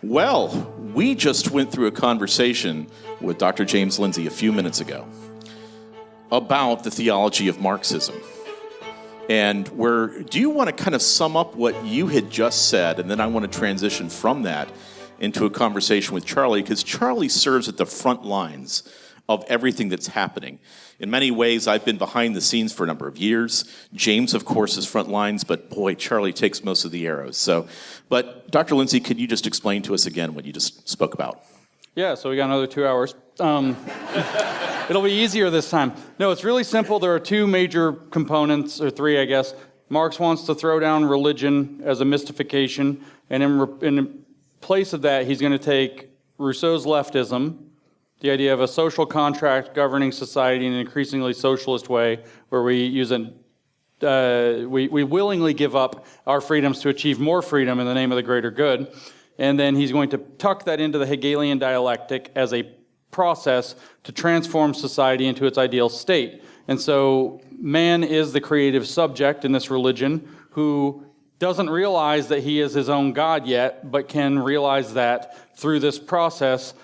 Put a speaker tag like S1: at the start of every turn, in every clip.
S1: Well, we just went through a conversation with Dr. James Lindsay a few minutes ago about the theology of Marxism. And do you want to kind of sum up what you had just said, and then I want to transition from that into a conversation with Charlie, because Charlie serves at the front lines of everything that's happening. In many ways, I've been behind the scenes for a number of years. James, of course, is front lines, but boy, Charlie takes most of the arrows. But Dr. Lindsay, could you just explain to us again what you just spoke about?
S2: Yeah, so we got another 2 hours. It'll be easier this time. No, it's really simple. There are two major components, or three, I guess. Marx wants to throw down religion as a mystification, and in place of that, he's going to take Rousseau's leftism, the idea of a social contract governing society in an increasingly socialist way, where we willingly give up our freedoms to achieve more freedom in the name of the greater good. And then he's going to tuck that into the Hegelian dialectic as a process to transform society into its ideal state. And so man is the creative subject in this religion who doesn't realize that he is his own God yet, but can realize that through this process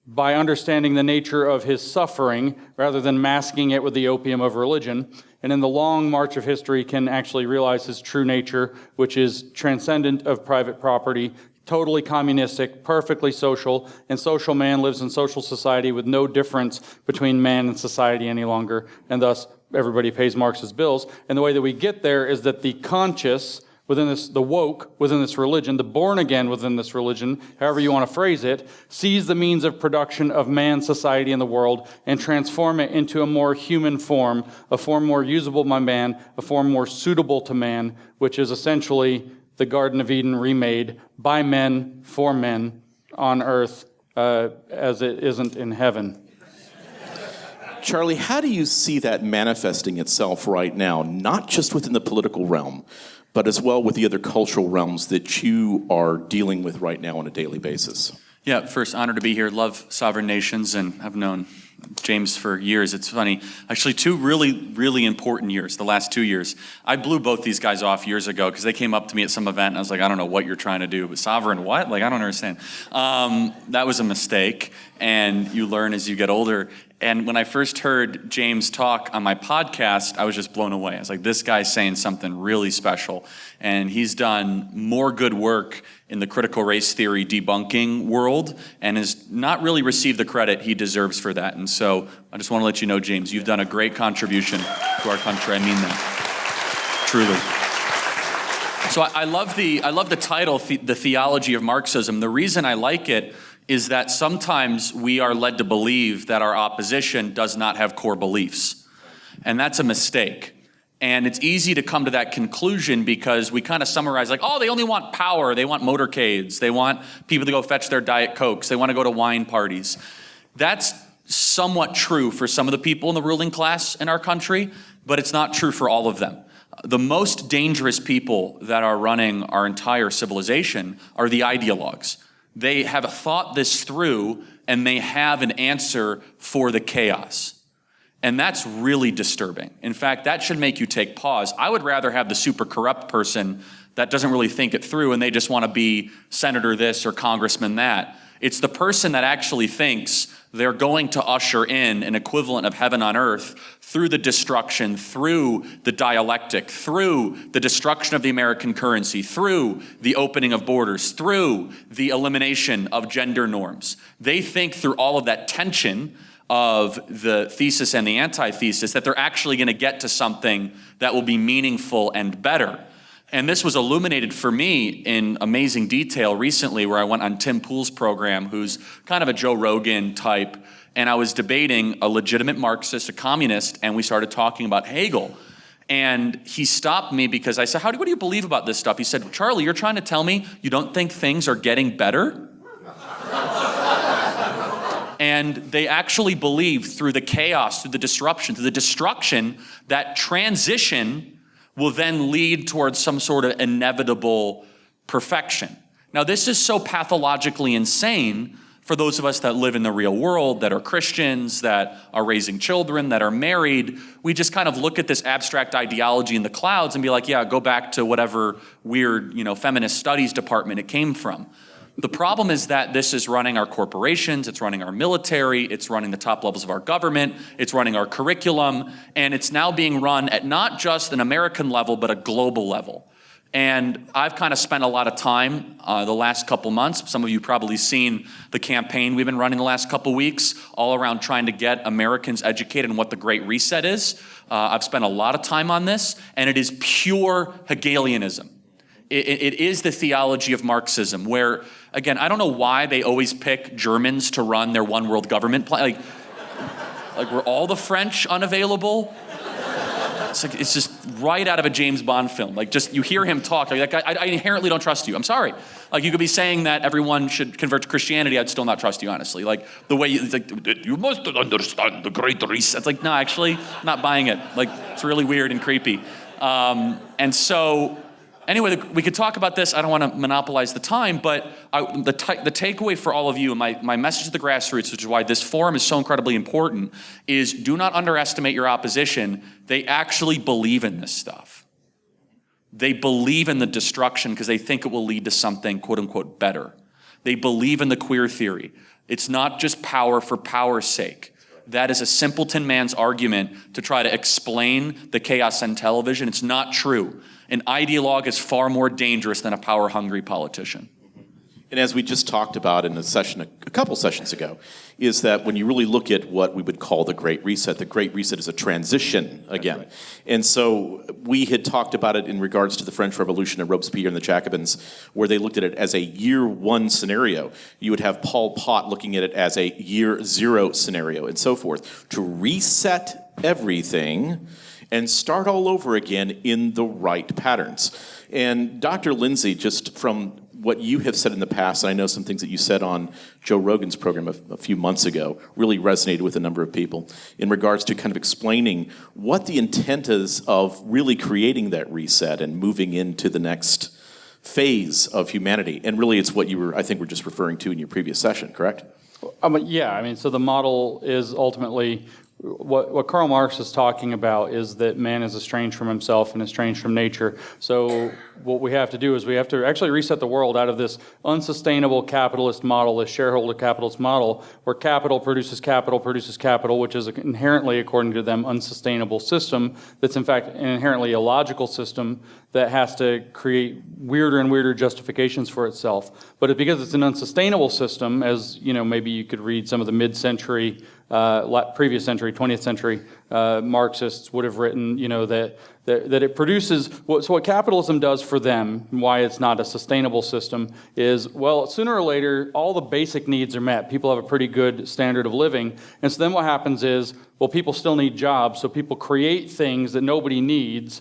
S2: by understanding the nature of his suffering rather than masking it with the opium of religion. And in the long march of history can actually realize his true nature, which is transcendent of private property, totally communistic, perfectly social, and social man lives in social society with no difference between man and society any longer, and thus everybody pays Marx's bills. And the way that we get there is that the conscious within this, the woke within this religion, the born again within this religion, however you want to phrase it, sees the means of production of man, society, and the world and transform it into a more human form, a form more usable by man, a form more suitable to man, which is essentially the Garden of Eden remade by men, for men, on earth, as it isn't in heaven.
S1: Charlie, how do you see that manifesting itself right now, not just within the political realm, but as well with the other cultural realms that you are dealing with right now on a daily basis?
S3: Yeah, first, honored to be here. Love sovereign nations, and I've known James for years. It's funny. Actually, two really, really important years, the last 2 years. I blew both these guys off years ago because they came up to me at some event, and I was like, I don't know what you're trying to do, but sovereign what? Like, I don't understand. That was a mistake, and you learn as you get older. And when I first heard James talk on my podcast, I was just blown away. I was like, this guy's saying something really special. And he's done more good work in the critical race theory debunking world and has not really received the credit he deserves for that. And so I just want to let you know, James, you've done a great contribution to our country. I mean that, truly. So I love the title, The Theology of Marxism. The reason I like it is that sometimes we are led to believe that our opposition does not have core beliefs. And that's a mistake. And it's easy to come to that conclusion because we kind of summarize like, oh, they only want power, they want motorcades, they want people to go fetch their Diet Cokes, they want to go to wine parties. That's somewhat true for some of the people in the ruling class in our country, but it's not true for all of them. The most dangerous people that are running our entire civilization are the ideologues. They have thought this through, and they have an answer for the chaos. And that's really disturbing. In fact, that should make you take pause. I would rather have the super corrupt person that doesn't really think it through, and they just want to be senator this or congressman that. It's the person that actually thinks they're going to usher in an equivalent of heaven on earth through the destruction, through the dialectic, through the destruction of the American currency, through the opening of borders, through the elimination of gender norms. They think through all of that tension of the thesis and the antithesis that they're actually going to get to something that will be meaningful and better. And this was illuminated for me in amazing detail recently where I went on Tim Pool's program, who's kind of a Joe Rogan type, and I was debating a legitimate Marxist, a communist, and we started talking about Hegel. And he stopped me because I said, what do you believe about this stuff? He said, Charlie, you're trying to tell me you don't think things are getting better? And they actually believe through the chaos, through the disruption, through the destruction, that transition will then lead towards some sort of inevitable perfection. Now, this is so pathologically insane for those of us that live in the real world, that are Christians, that are raising children, that are married. We just kind of look at this abstract ideology in the clouds and be like, yeah, go back to whatever weird, feminist studies department it came from. The problem is that this is running our corporations, it's running our military, it's running the top levels of our government, it's running our curriculum, and it's now being run at not just an American level, but a global level. And I've kind of spent a lot of time the last couple months. Some of you probably seen the campaign we've been running the last couple weeks, all around trying to get Americans educated on what the Great Reset is. I've spent a lot of time on this, and it is pure Hegelianism. It is the theology of Marxism, where, again, I don't know why they always pick Germans to run their one world government plan. Like were all the French unavailable? It's just right out of a James Bond film. Like, just you hear him talk, like, I inherently don't trust you. I'm sorry. Like, you could be saying that everyone should convert to Christianity, I'd still not trust you, honestly. Like, the way it's like, you must understand the Great Reset. It's like, no, actually, I'm not buying it. Like, it's really weird and creepy. And so, anyway, we could talk about this. I don't want to monopolize the time, but the takeaway for all of you, and my message to the grassroots, which is why this forum is so incredibly important, is do not underestimate your opposition. They actually believe in this stuff. They believe in the destruction because they think it will lead to something, quote unquote, better. They believe in the queer theory. It's not just power for power's sake. That is a simpleton man's argument to try to explain the chaos on television. It's not true. An ideologue is far more dangerous than a power-hungry politician.
S1: And as we just talked about in a couple sessions ago, is that when you really look at what we would call the Great Reset is a transition again. Right. And so we had talked about it in regards to the French Revolution and Robespierre and the Jacobins, where they looked at it as a year one scenario. You would have Pol Pot looking at it as a year zero scenario and so forth, to reset everything and start all over again in the right patterns. And Dr. Lindsay, just from what you have said in the past, and I know some things that you said on Joe Rogan's program a few months ago really resonated with a number of people in regards to kind of explaining what the intent is of really creating that reset and moving into the next phase of humanity. And really it's what you were, I think, were just referring to in your previous session, correct?
S2: So the model is ultimately what Karl Marx is talking about is that man is estranged from himself and estranged from nature. So what we have to do is we have to actually reset the world out of this unsustainable capitalist model, this shareholder capitalist model, where capital, which is inherently, according to them, unsustainable system that's in fact an inherently illogical system that has to create weirder and weirder justifications for itself. But because it's an unsustainable system, as maybe you could read some of the mid-century, previous century, 20th century Marxists would have written, that it produces, so what capitalism does for them, and why it's not a sustainable system, is, well, sooner or later, all the basic needs are met. People have a pretty good standard of living. And so then what happens is, well, people still need jobs, so people create things that nobody needs,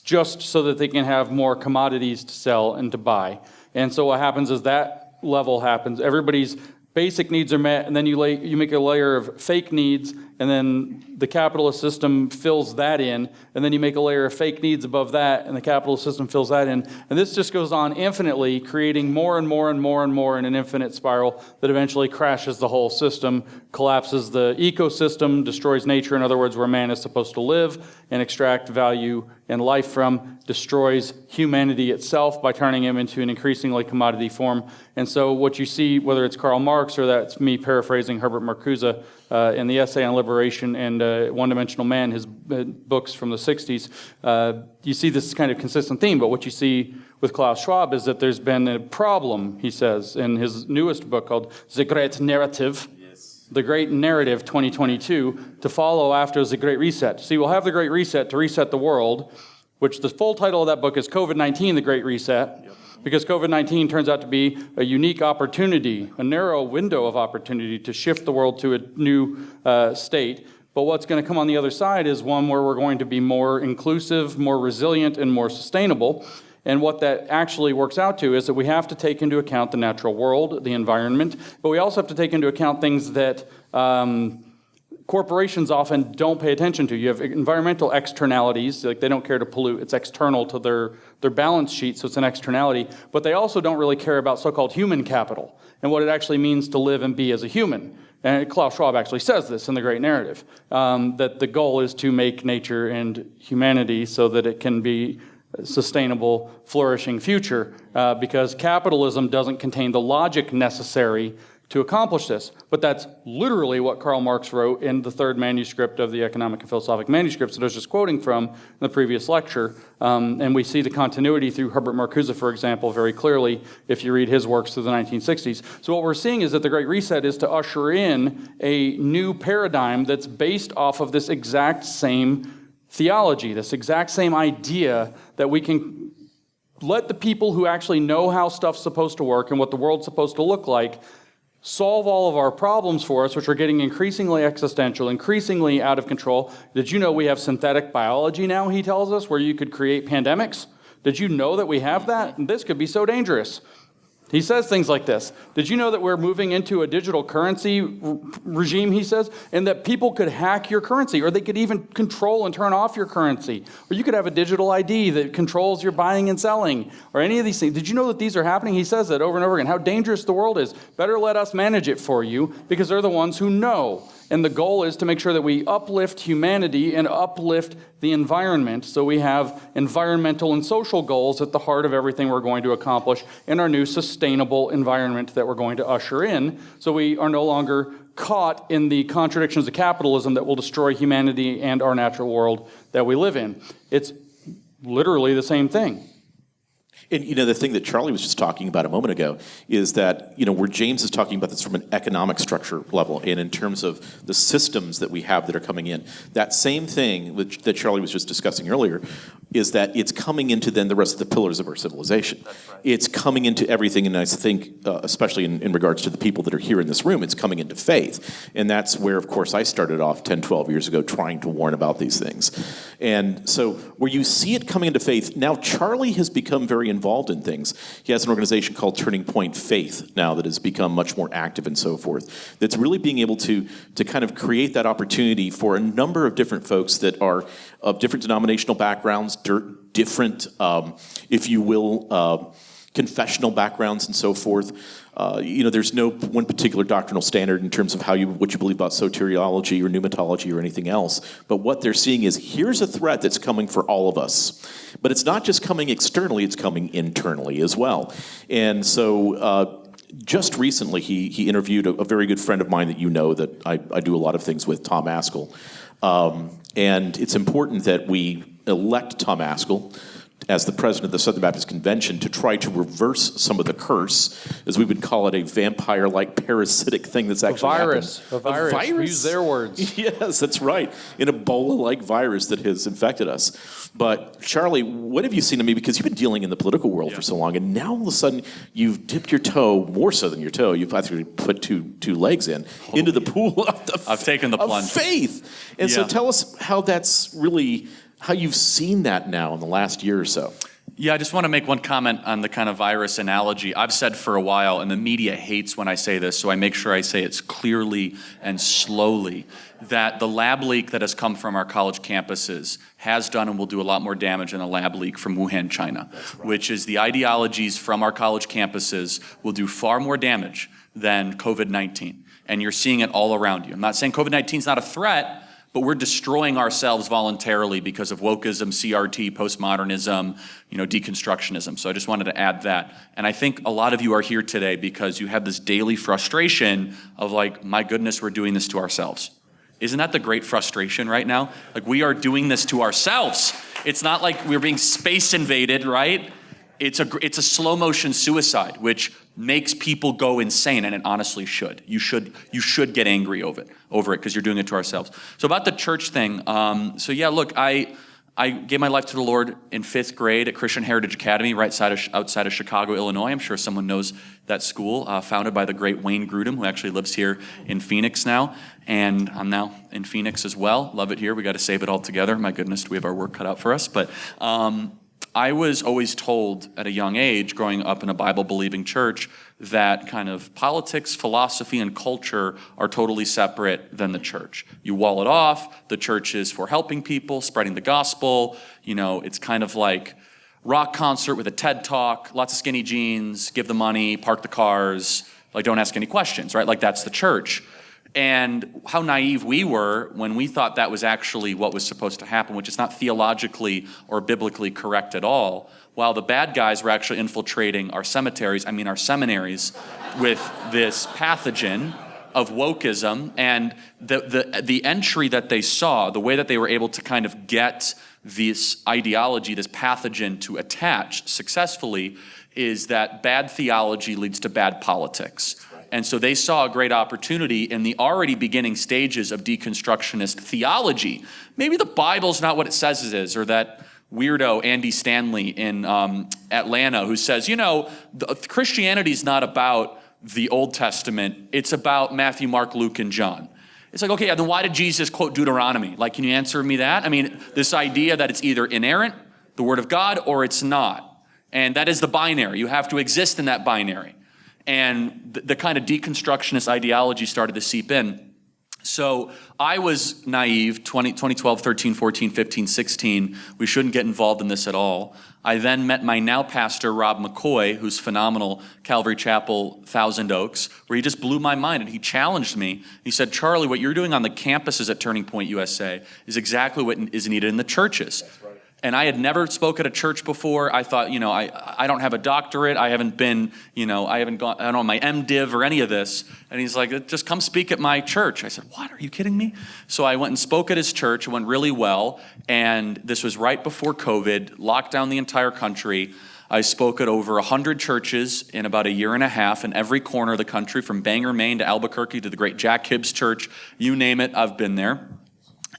S2: just so that they can have more commodities to sell and to buy. And so what happens is that level happens. Everybody's basic needs are met, and then you make a layer of fake needs, and then the capitalist system fills that in, and then you make a layer of fake needs above that, and the capitalist system fills that in. And this just goes on infinitely, creating more and more and more and more in an infinite spiral that eventually crashes the whole system, collapses the ecosystem, destroys nature, in other words, where man is supposed to live and extract value and life from, destroys humanity itself by turning him into an increasingly commodity form. And so what you see, whether it's Karl Marx or that's me paraphrasing Herbert Marcuse in the essay on liberation and One-Dimensional Man, his books from the 60s, you see this kind of consistent theme. But what you see with Klaus Schwab is that there's been a problem, he says, in his newest book called The Great Narrative, The Great Narrative 2022, to follow after the Great Reset. See, we'll have the Great Reset to reset the world, which the full title of that book is COVID-19, The Great Reset, because COVID-19 turns out to be a unique opportunity, a narrow window of opportunity to shift the world to a new state. But what's going to come on the other side is one where we're going to be more inclusive, more resilient, and more sustainable. And what that actually works out to is that we have to take into account the natural world, the environment, but we also have to take into account things that corporations often don't pay attention to. You have environmental externalities, like they don't care to pollute. It's external to their balance sheet, so it's an externality. But they also don't really care about so-called human capital and what it actually means to live and be as a human. And Klaus Schwab actually says this in The Great Narrative, that the goal is to make nature and humanity so that it can be sustainable, flourishing future, because capitalism doesn't contain the logic necessary to accomplish this. But that's literally what Karl Marx wrote in the third manuscript of the Economic and Philosophic Manuscripts that I was just quoting from in the previous lecture. And we see the continuity through Herbert Marcuse, for example, very clearly if you read his works through the 1960s. So what we're seeing is that the Great Reset is to usher in a new paradigm that's based off of this exact same theology, this exact same idea that we can let the people who actually know how stuff's supposed to work and what the world's supposed to look like solve all of our problems for us, which are getting increasingly existential, increasingly out of control. Did you know we have synthetic biology now, he tells us, where you could create pandemics? Did you know that we have that? And this could be so dangerous. He says things like this. Did you know that we're moving into a digital currency regime, he says, and that people could hack your currency, or they could even control and turn off your currency, or you could have a digital ID that controls your buying and selling, or any of these things. Did you know that these are happening? He says that over and over again, how dangerous the world is. Better let us manage it for you, because they're the ones who know. And the goal is to make sure that we uplift humanity and uplift the environment, so we have environmental and social goals at the heart of everything we're going to accomplish in our new sustainable environment that we're going to usher in, so we are no longer caught in the contradictions of capitalism that will destroy humanity and our natural world that we live in. It's literally the same thing.
S1: And, the thing that Charlie was just talking about a moment ago is that, where James is talking about this from an economic structure level and in terms of the systems that we have that are coming in, that same thing that Charlie was just discussing earlier is that it's coming into then the rest of the pillars of our civilization. That's right. It's coming into everything, and I think, especially in regards to the people that are here in this room, it's coming into faith. And that's where, of course, I started off 10, 12 years ago trying to warn about these things. And so where you see it coming into faith, now Charlie has become very involved in things. He has an organization called Turning Point Faith now that has become much more active and so forth, that's really being able to kind of create that opportunity for a number of different folks that are of different denominational backgrounds, different, if you will, confessional backgrounds and so forth. There's no one particular doctrinal standard in terms of what you believe about soteriology or pneumatology or anything else. But what they're seeing is, here's a threat that's coming for all of us. But it's not just coming externally, it's coming internally as well. And so just recently, he interviewed a very good friend of mine that that I do a lot of things with, Tom Askell. And it's important that we elect Tom Askell as the president of the Southern Baptist Convention to try to reverse some of the curse, as we would call it, a vampire-like parasitic thing that's actually happened.
S2: A virus. Use their words.
S1: Yes, that's right. An Ebola-like virus that has infected us. But Charlie, what have you seen of me? Because you've been dealing in the political world for so long, and now all of a sudden you've dipped your toe, more so than your toe, you've actually put two legs into the pool
S3: I've taken the plunge.
S1: Of faith. And so tell us how that's really, how you've seen that now in the last year or so.
S3: Yeah, I just want to make one comment on the kind of virus analogy. I've said for a while, and the media hates when I say this, so I make sure I say it clearly and slowly, that the lab leak that has come from our college campuses has done and will do a lot more damage than a lab leak from Wuhan, China, which is the ideologies from our college campuses will do far more damage than COVID-19. And you're seeing it all around you. I'm not saying COVID-19 is not a threat, but we're destroying ourselves voluntarily because of wokeism, CRT, postmodernism, deconstructionism. So I just wanted to add that. And I think a lot of you are here today because you have this daily frustration of like, my goodness, we're doing this to ourselves. Isn't that the great frustration right now? Like, we are doing this to ourselves. It's not like we're being space invaded, right? It's a slow motion suicide, which makes people go insane, and it honestly should. You should get angry over it because you're doing it to ourselves. So about the church thing, look, I gave my life to the Lord in 5th grade at Christian Heritage Academy, outside of Chicago, Illinois. I'm sure someone knows that school, founded by the great Wayne Grudem, who actually lives here in Phoenix now. And I'm now in Phoenix as well. Love it here. We got to save it all together. My goodness, do we have our work cut out for us? But I was always told at a young age, growing up in a Bible-believing church, that kind of politics, philosophy, and culture are totally separate than the church. You wall it off. The church is for helping people, spreading the gospel. It's kind of like rock concert with a TED Talk, lots of skinny jeans, give the money, park the cars, like don't ask any questions, right? Like that's the church. and how naive we were when we thought that was actually what was supposed to happen, which is not theologically or biblically correct at all, while the bad guys were actually infiltrating our cemeteries, our seminaries, with this pathogen of wokeism. And the entry that they saw, the way that they were able to kind of get this ideology, this pathogen to attach successfully, is that bad theology leads to bad politics. And so they saw a great opportunity in the already beginning stages of deconstructionist theology. Maybe the Bible's not what it says it is, or that weirdo Andy Stanley in Atlanta who says, Christianity's not about the Old Testament, it's about Matthew, Mark, Luke, and John. It's like, okay, then why did Jesus quote Deuteronomy? Like, can you answer me that? This idea that it's either inerrant, the Word of God, or it's not. And that is the binary. You have to exist in that binary. And the kind of deconstructionist ideology started to seep in. So I was naive, 2012, 13, 14, 15, 16. We shouldn't get involved in this at all. I then met my now pastor, Rob McCoy, who's phenomenal, Calvary Chapel, Thousand Oaks, where he just blew my mind, and he challenged me. He said, Charlie, what you're doing on the campuses at Turning Point USA is exactly what is needed in the churches. That's right. And I had never spoke at a church before. I thought, I don't have a doctorate. I haven't been, I haven't gone, I don't know, my MDiv or any of this. And he's like, just come speak at my church. I said, what, are you kidding me? So I went and spoke at his church. It went really well. And this was right before COVID, locked down the entire country. I spoke at over 100 churches in about a year and a half in every corner of the country, from Bangor, Maine to Albuquerque to the great Jack Hibbs Church. You name it, I've been there.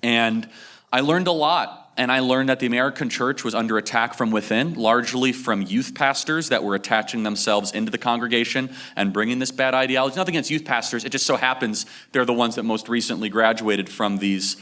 S3: And I learned a lot. And I learned that the American church was under attack from within, largely from youth pastors that were attaching themselves into the congregation and bringing this bad ideology. Nothing against youth pastors. It just so happens they're the ones that most recently graduated from these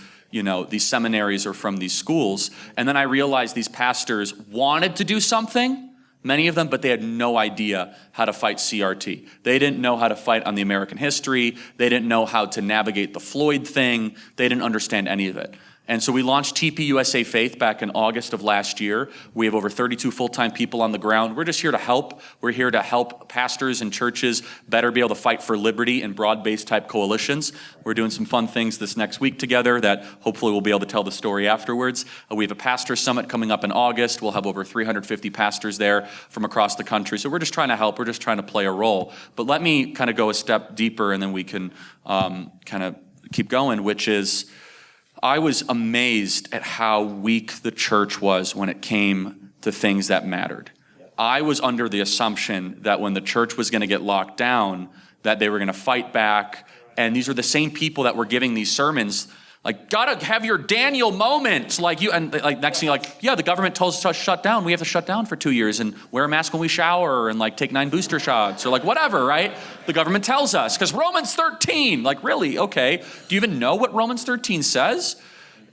S3: seminaries or from these schools. And then I realized these pastors wanted to do something, many of them, but they had no idea how to fight CRT. They didn't know how to fight on the American history. They didn't know how to navigate the Floyd thing. They didn't understand any of it. And so we launched TP USA Faith back in August of last year. We have over 32 full-time people on the ground. We're just here to help. We're here to help pastors and churches better be able to fight for liberty in broad-based type coalitions. We're doing some fun things this next week together that hopefully we'll be able to tell the story afterwards. We have a pastor summit coming up in August. We'll have over 350 pastors there from across the country. So we're just trying to help. We're just trying to play a role. But let me kind of go a step deeper, and then we can kind of keep going, which is, I was amazed at how weak the church was when it came to things that mattered. I was under the assumption that when the church was going to get locked down, that they were going to fight back. And these are the same people that were giving these sermons, like, gotta have your Daniel moment. And next thing you're like, yeah, the government told us to shut down. We have to shut down for 2 years and wear a mask when we shower and take 9 booster shots or whatever, right? The government tells us because Romans 13, really? Okay. Do you even know what Romans 13 says?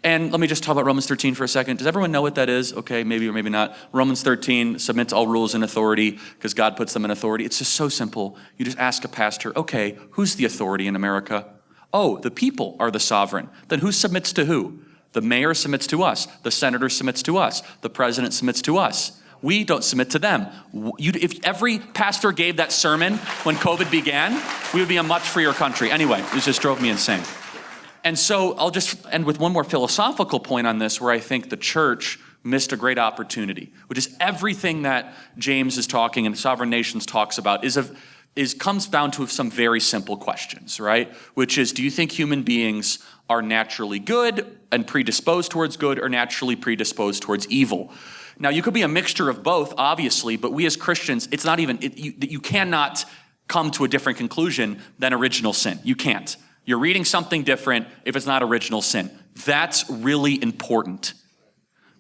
S3: And let me just talk about Romans 13 for a second. Does everyone know what that is? Okay, maybe or maybe not. Romans 13, submit to all rules and authority because God puts them in authority. It's just so simple. You just ask a pastor, okay, who's the authority in America? Oh, the people are the sovereign. Then who submits to who? The mayor submits to us. The senator submits to us. The president submits to us. We don't submit to them. If every pastor gave that sermon when COVID began, we would be a much freer country. Anyway, it just drove me insane. And so I'll just end with one more philosophical point on this, where I think the church missed a great opportunity, which is everything that James is talking and Sovereign Nations talks about comes down to some very simple questions, right? Which is, do you think human beings are naturally good and predisposed towards good, or naturally predisposed towards evil? Now, you could be a mixture of both, obviously, but we as Christians, it's not even, you cannot come to a different conclusion than original sin. You can't. You're reading something different if it's not original sin. That's really important,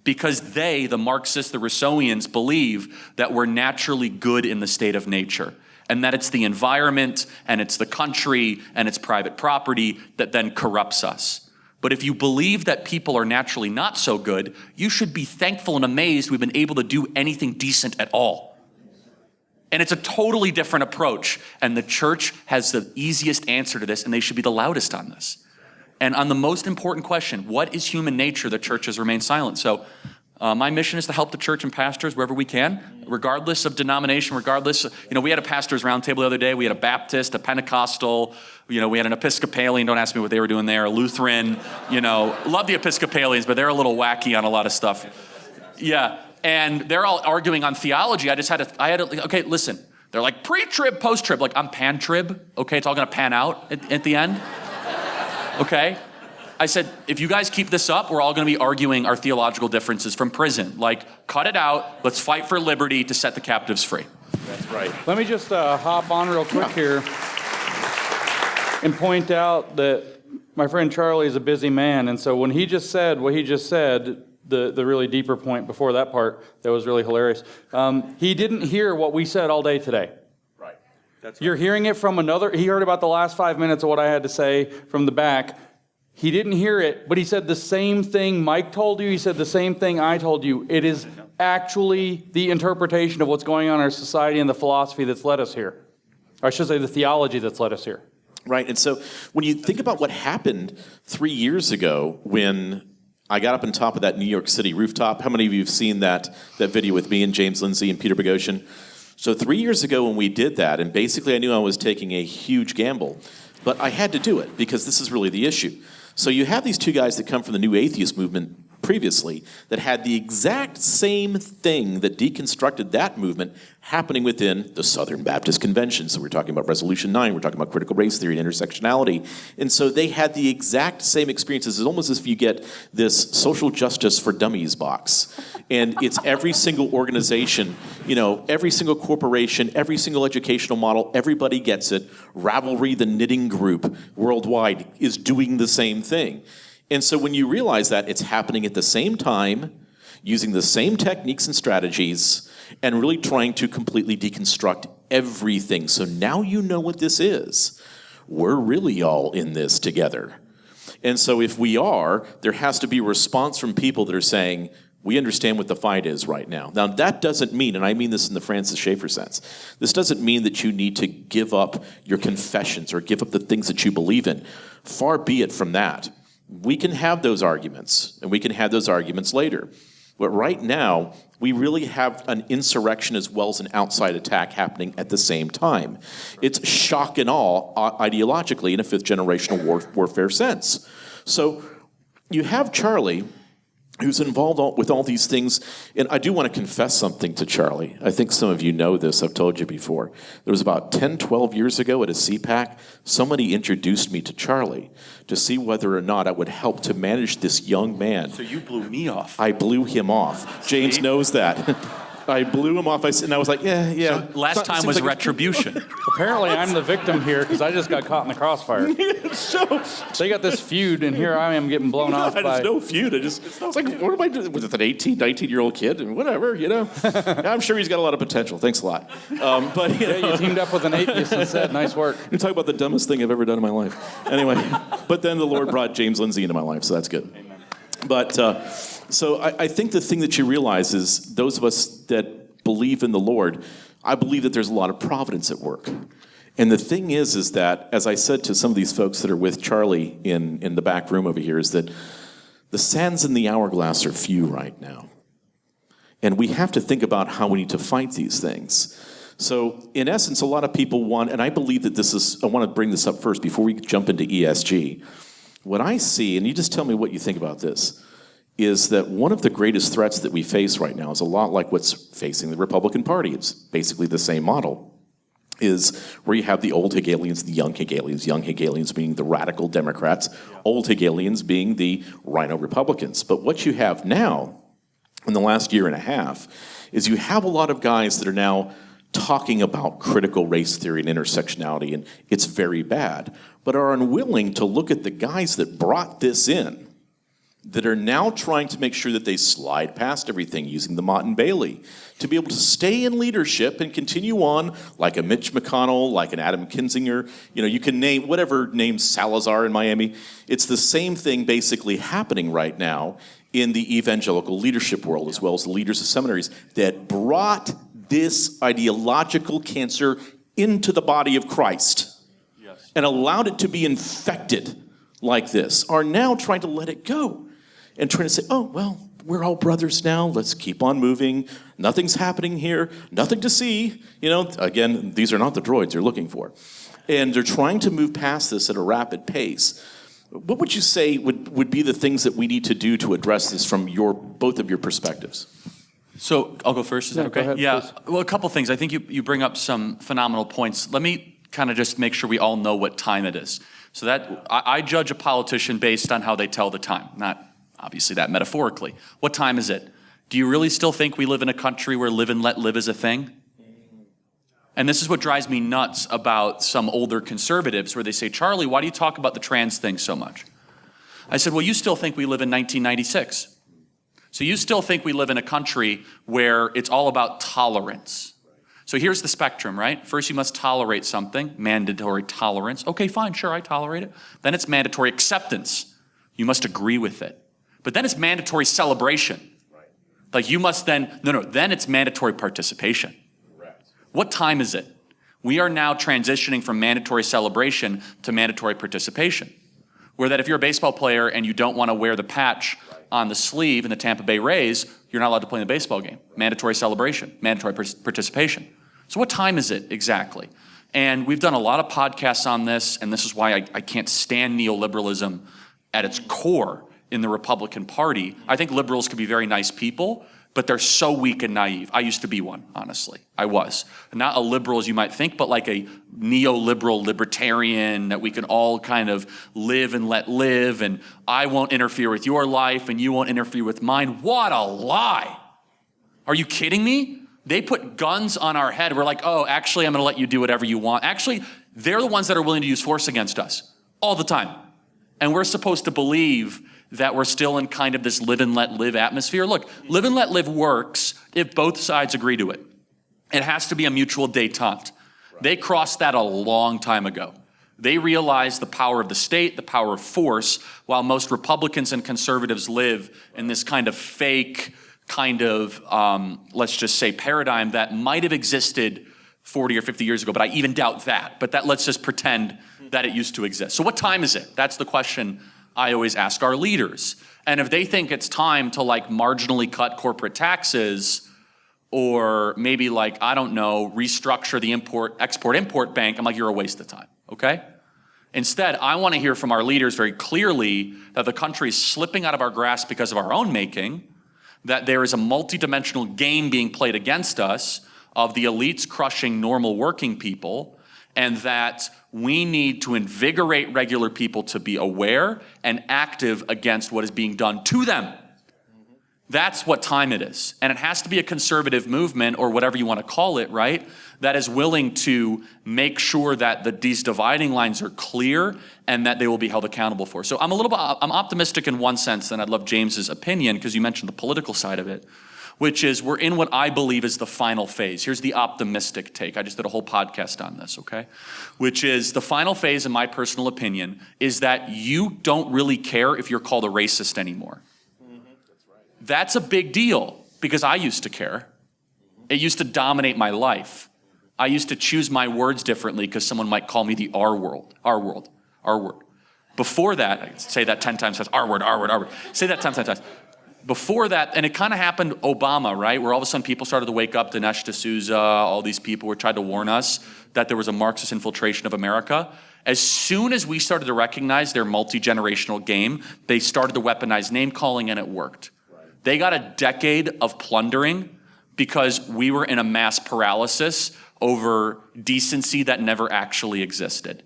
S3: because the Marxists, the Rousseauians, believe that we're naturally good in the state of nature, and that it's the environment and it's the country and it's private property that then corrupts us. But if you believe that people are naturally not so good, you should be thankful and amazed we've been able to do anything decent at all. And it's a totally different approach. And the church has the easiest answer to this, and they should be the loudest on this. And on the most important question, what is human nature, the church has remained silent. So My mission is to help the church and pastors wherever we can, regardless of denomination, regardless. We had a pastors roundtable the other day. We had a Baptist, a Pentecostal, we had an Episcopalian. Don't ask me what they were doing there. A Lutheran, love the Episcopalians, but they're a little wacky on a lot of stuff. Yeah, and they're all arguing on theology. Okay, listen. They're like pre-trib, post-trib. Like, I'm pan-trib. Okay, it's all going to pan out at the end. Okay? I said, if you guys keep this up, we're all going to be arguing our theological differences from prison. Like, cut it out. Let's fight for liberty to set the captives free.
S1: That's right.
S2: Let me just hop on real quick here and point out that my friend Charlie is a busy man. And so when he just said what he just said, the really deeper point before that part that was really hilarious, he didn't hear what we said all day today.
S1: Right.
S2: You're hearing it from another. He heard about the last 5 minutes of what I had to say from the back. He didn't hear it, but he said the same thing Mike told you. He said the same thing I told you. It is actually the interpretation of what's going on in our society and the philosophy that's led us here. Or I should say the theology that's led us here.
S1: Right, and so when you think about what happened 3 years ago when I got up on top of that New York City rooftop, how many of you have seen that video with me and James Lindsay and Peter Boghossian? So 3 years ago when we did that, and basically I knew I was taking a huge gamble, but I had to do it because this is really the issue. So you have these two guys that come from the New Atheist movement previously that had the exact same thing that deconstructed that movement happening within the Southern Baptist Convention. So we're talking about Resolution 9, we're talking about critical race theory and intersectionality. And so they had the exact same experiences. It's almost as if you get this social justice for dummies box. And it's every single organization, every single corporation, every single educational model, everybody gets it. Ravelry, the knitting group worldwide, is doing the same thing. And so when you realize that it's happening at the same time, using the same techniques and strategies, and really trying to completely deconstruct everything. So now you know what this is. We're really all in this together. And so if we are, there has to be a response from people that are saying, we understand what the fight is right now. Now, that doesn't mean, and I mean this in the Francis Schaeffer sense, this doesn't mean that you need to give up your confessions or give up the things that you believe in. Far be it from that. We can have those arguments, and we can have those arguments later. But right now, we really have an insurrection as well as an outside attack happening at the same time. It's shock and awe ideologically in a fifth-generational warfare sense. So you have Charlie, who's involved with all these things. And I do want to confess something to Charlie. I think some of you know this. I've told you before. There was about 10, 12 years ago at a CPAC, somebody introduced me to Charlie to see whether or not I would help to manage this young man.
S3: So you blew me off.
S1: I blew him off. James knows that. I blew him off, and I was like, yeah.
S3: So last time was retribution.
S2: Apparently, I'm the victim here because I just got caught in the crossfire.
S1: So
S2: they got this feud, and here I am getting blown off by...
S1: There's no feud. I was like, what am I doing with an 18, 19-year-old kid? And whatever, I'm sure he's got a lot of potential. Thanks a lot. But
S2: you teamed up with an atheist instead. Nice work.
S1: You talk about the dumbest thing I've ever done in my life. Anyway, but then the Lord brought James Lindsay into my life, so that's good.
S3: Amen.
S1: But so I think the thing that you realize is those of us that believe in the Lord, I believe that there's a lot of providence at work. And the thing is that, as I said to some of these folks that are with Charlie in the back room over here, is that the sands in the hourglass are few right now. And we have to think about how we need to fight these things. So, in essence, a lot of people want, and I believe that I want to bring this up first before we jump into ESG. What I see, and you just tell me what you think about this, is that one of the greatest threats that we face right now is a lot like what's facing the Republican Party. It's basically the same model, is where you have the old Hegelians, the young Hegelians being the radical Democrats, old Hegelians being the rhino Republicans. But what you have now, in the last year and a half, is you have a lot of guys that are now talking about critical race theory and intersectionality, and it's very bad, but are unwilling to look at the guys that brought this in, that are now trying to make sure that they slide past everything using the Mott and Bailey to be able to stay in leadership and continue on like a Mitch McConnell, like an Adam Kinzinger. You can name whatever name Salazar in Miami. It's the same thing basically happening right now in the evangelical leadership world, as well as the leaders of seminaries that brought this ideological cancer into the body of Christ and allowed it to be infected like this, are now trying to let it go. And trying to say, oh, well, we're all brothers now. Let's keep on moving. Nothing's happening here. Nothing to see. Again, these are not the droids you're looking for. And they're trying to move past this at a rapid pace. What would you say would be the things that we need to do to address this from both of your perspectives?
S3: So I'll go first, is that okay?
S2: Go ahead,
S3: yeah,
S2: please.
S3: well, a couple things. I think you bring up some phenomenal points. Let me kind of just make sure we all know what time it is. So that I judge a politician based on how they tell the time, not obviously that metaphorically. What time is it? Do you really still think we live in a country where live and let live is a thing? And this is what drives me nuts about some older conservatives where they say, Charlie, why do you talk about the trans thing so much? I said, well, you still think we live in 1996. So you still think we live in a country where it's all about tolerance. So here's the spectrum, right? First, you must tolerate something, mandatory tolerance. Okay, fine, sure, I tolerate it. Then it's mandatory acceptance. You must agree with it. But then it's mandatory celebration. Like you must then it's mandatory participation. What time is it? We are now transitioning from mandatory celebration to mandatory participation. Where that if you're a baseball player and you don't want to wear the patch on the sleeve in the Tampa Bay Rays, you're not allowed to play in the baseball game. Mandatory celebration, mandatory participation. So what time is it exactly? And we've done a lot of podcasts on this, and this is why I can't stand neoliberalism at its core in the Republican Party. I think liberals can be very nice people, but they're so weak and naive. I used to be one, honestly. I was. Not a liberal as you might think, but like a neoliberal libertarian that we can all kind of live and let live, and I won't interfere with your life and you won't interfere with mine. What a lie. Are you kidding me? They put guns on our head. We're like, oh, actually, I'm going to let you do whatever you want. Actually, they're the ones that are willing to use force against us all the time. And we're supposed to believe that we're still in kind of this live and let live atmosphere. Look, live and let live works if both sides agree to it. It has to be a mutual détente. They crossed that a long time ago. They realized the power of the state, the power of force, while most Republicans and conservatives live in this kind of fake, kind of, let's just say, paradigm that might have existed 40 or 50 years ago, but I even doubt that. But let's just pretend that it used to exist. So what time is it? That's the question I always ask our leaders. And if they think it's time to like marginally cut corporate taxes or maybe like, I don't know, restructure the export-import bank, I'm like, you're a waste of time, okay? Instead, I want to hear from our leaders very clearly that the country is slipping out of our grasp because of our own making, that there is a multidimensional game being played against us of the elites crushing normal working people, and that we need to invigorate regular people to be aware and active against what is being done to them. That's what time it is. And it has to be a conservative movement, or whatever you want to call it, right? That is willing to make sure that these dividing lines are clear and that they will be held accountable for. So I'm optimistic in one sense, and I'd love James's opinion, because you mentioned the political side of it, which is we're in what I believe is the final phase. Here's the optimistic take. I just did a whole podcast on this, okay? Which is the final phase, in my personal opinion, is that you don't really care if you're called a racist anymore. That's a big deal, because I used to care. It used to dominate my life. I used to choose my words differently because someone might call me the R word. Before that, I say that 10 times fast, R word. Say that 10 times. Before that, and it kind of happened Obama, right? Where all of a sudden people started to wake up, Dinesh D'Souza, all these people were trying to warn us that there was a Marxist infiltration of America. As soon as we started to recognize their multi-generational game, they started to weaponize name calling, and it worked. They got a decade of plundering because we were in a mass paralysis over decency that never actually existed.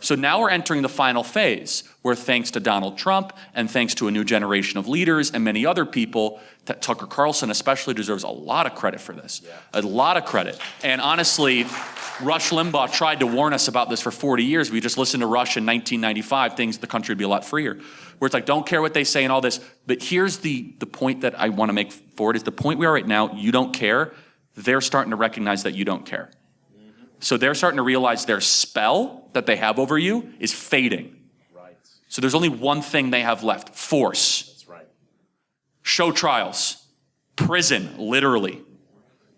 S3: So now we're entering the final phase where, thanks to Donald Trump and thanks to a new generation of leaders and many other people, that Tucker Carlson especially deserves a lot of credit for this. A lot of credit. And honestly, Rush Limbaugh tried to warn us about this for 40 years. If we just listened to Rush in 1995, the country would be a lot freer. Where it's like, don't care what they say and all this. But here's the point that I want to make forward is the point we are right now, you don't care. They're starting to recognize that you don't care. So they're starting to realize their spell that they have over you is fading. Right. So there's only one thing they have left: force. That's right. Show trials, prison, literally.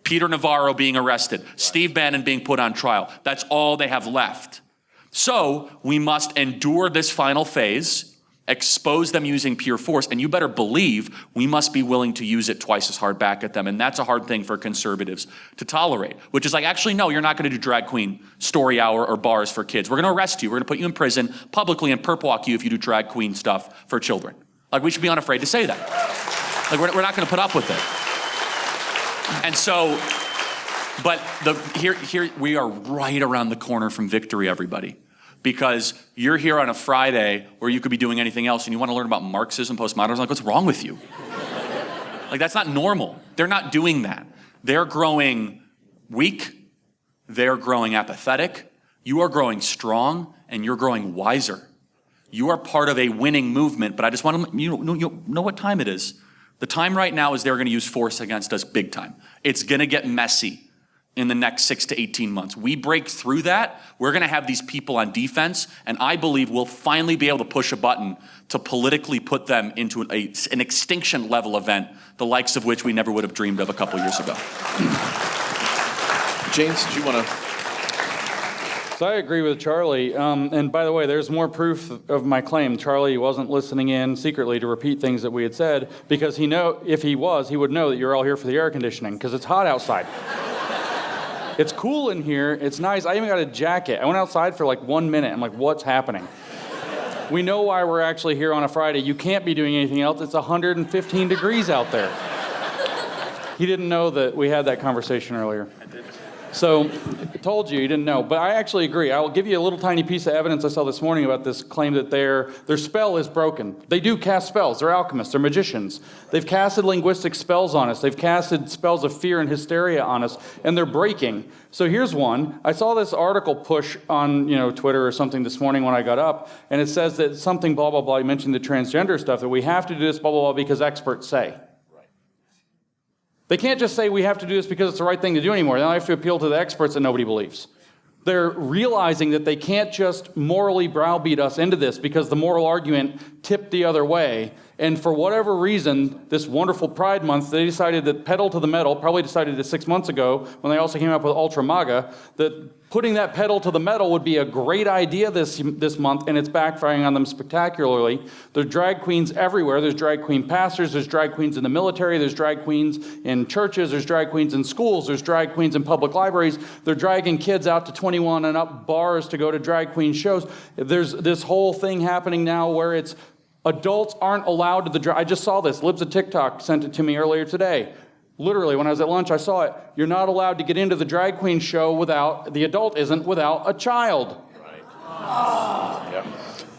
S3: Peter Navarro being arrested, right. Steve Bannon being put on trial. That's all they have left. So we must endure this final phase expose them using pure force, and you better believe we must be willing to use it twice as hard back at them. And that's a hard thing for conservatives to tolerate, which is like, actually, no, you're not going to do drag queen story hour or bars for kids. We're going to arrest you. We're going to put you in prison publicly and perp walk you if you do drag queen stuff for children. Like, we should be unafraid to say that. Like, we're not going to put up with it. And so, but here we are right around the corner from victory, everybody. Because you're here on a Friday where you could be doing anything else and you want to learn about Marxism, postmodernism, like, what's wrong with you? Like, that's not normal. They're not doing that. They're growing weak. They're growing apathetic. You are growing strong and you're growing wiser. You are part of a winning movement, but I just want to, you know what time it is. The time right now is they're going to use force against us big time. It's going to get messy in the next 6 to 18 months. We break through that, we're going to have these people on defense, and I believe we'll finally be able to push a button to politically put them into an extinction level event, the likes of which we never would have dreamed of a couple years ago.
S1: James, do you want to?
S2: So I agree with Charlie. And by the way, there's more proof of my claim. Charlie wasn't listening in secretly to repeat things that we had said, because if he was, he would know that you're all here for the air conditioning, because it's hot outside. It's cool in here. It's nice. I even got a jacket. I went outside for like 1 minute. I'm like, what's happening? We know why we're actually here on a Friday. You can't be doing anything else. It's 115 degrees out there. He didn't know that we had that conversation earlier. I did. So, I told you, didn't know. But I actually agree. I will give you a little tiny piece of evidence I saw this morning about this claim that their spell is broken. They do cast spells. They're alchemists. They're magicians. They've casted linguistic spells on us. They've casted spells of fear and hysteria on us, and they're breaking. So here's one. I saw this article push on Twitter or something this morning when I got up, and it says that something blah, blah, blah. You mentioned the transgender stuff, that we have to do this blah, blah, blah because experts say. They can't just say we have to do this because it's the right thing to do anymore. Now they have to appeal to the experts that nobody believes. They're realizing that they can't just morally browbeat us into this because the moral argument tipped the other way. And for whatever reason, this wonderful Pride Month, they decided that pedal to the metal, probably decided it 6 months ago when they also came up with Ultra MAGA, that putting that pedal to the metal would be a great idea this month, and it's backfiring on them spectacularly. There's drag queens everywhere. There's drag queen pastors. There's drag queens in the military. There's drag queens in churches. There's drag queens in schools. There's drag queens in public libraries. They're dragging kids out to 21 and up bars to go to drag queen shows. There's this whole thing happening now where it's adults aren't allowed to the drag. I just saw this. Libs of TikTok sent it to me earlier today. Literally, when I was at lunch, I saw it. You're not allowed to get into the drag queen show the adult isn't without a child. Right.
S1: Yep.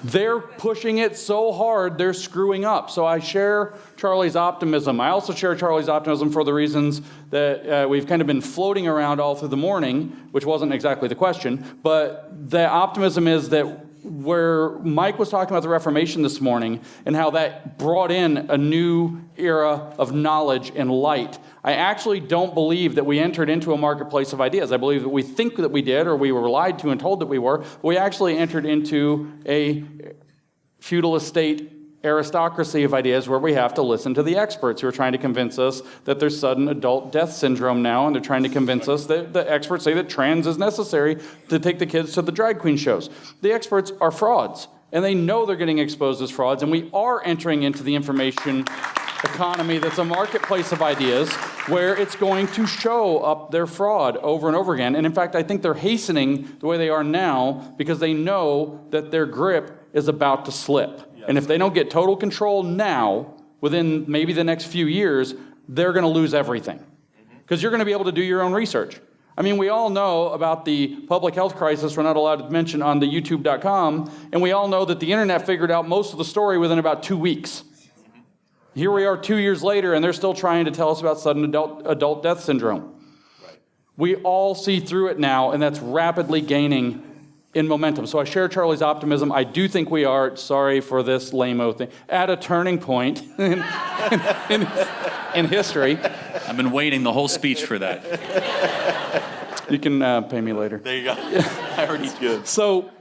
S2: They're pushing it so hard, they're screwing up. So I share Charlie's optimism. I also share Charlie's optimism for the reasons that we've kind of been floating around all through the morning, which wasn't exactly the question. But the optimism is that where Mike was talking about the Reformation this morning and how that brought in a new era of knowledge and light, I actually don't believe that we entered into a marketplace of ideas. I believe that we think that we did, or we were lied to and told that we were. We actually entered into a feudal estate aristocracy of ideas where we have to listen to the experts who are trying to convince us that there's sudden adult death syndrome now, and they're trying to convince us that the experts say that trans is necessary to take the kids to the drag queen shows. The experts are frauds, and they know they're getting exposed as frauds, and we are entering into the information economy that's a marketplace of ideas where it's going to show up their fraud over and over again. And in fact, I think they're hastening the way they are now because they know that their grip is about to slip. And if they don't get total control now, within maybe the next few years, they're going to lose everything. Because you're going to be able to do your own research. I mean, we all know about the public health crisis we're not allowed to mention on the YouTube.com, and we all know that the internet figured out most of the story within about 2 weeks. Here we are 2 years later, and they're still trying to tell us about sudden adult death syndrome. Right. We all see through it now, and that's rapidly gaining in momentum. So I share Charlie's optimism. I do think we are, sorry for this lame-o thing, at a turning point in history.
S3: I've been waiting the whole speech for that.
S2: You can pay me later.
S3: There you go. I already did.
S2: So,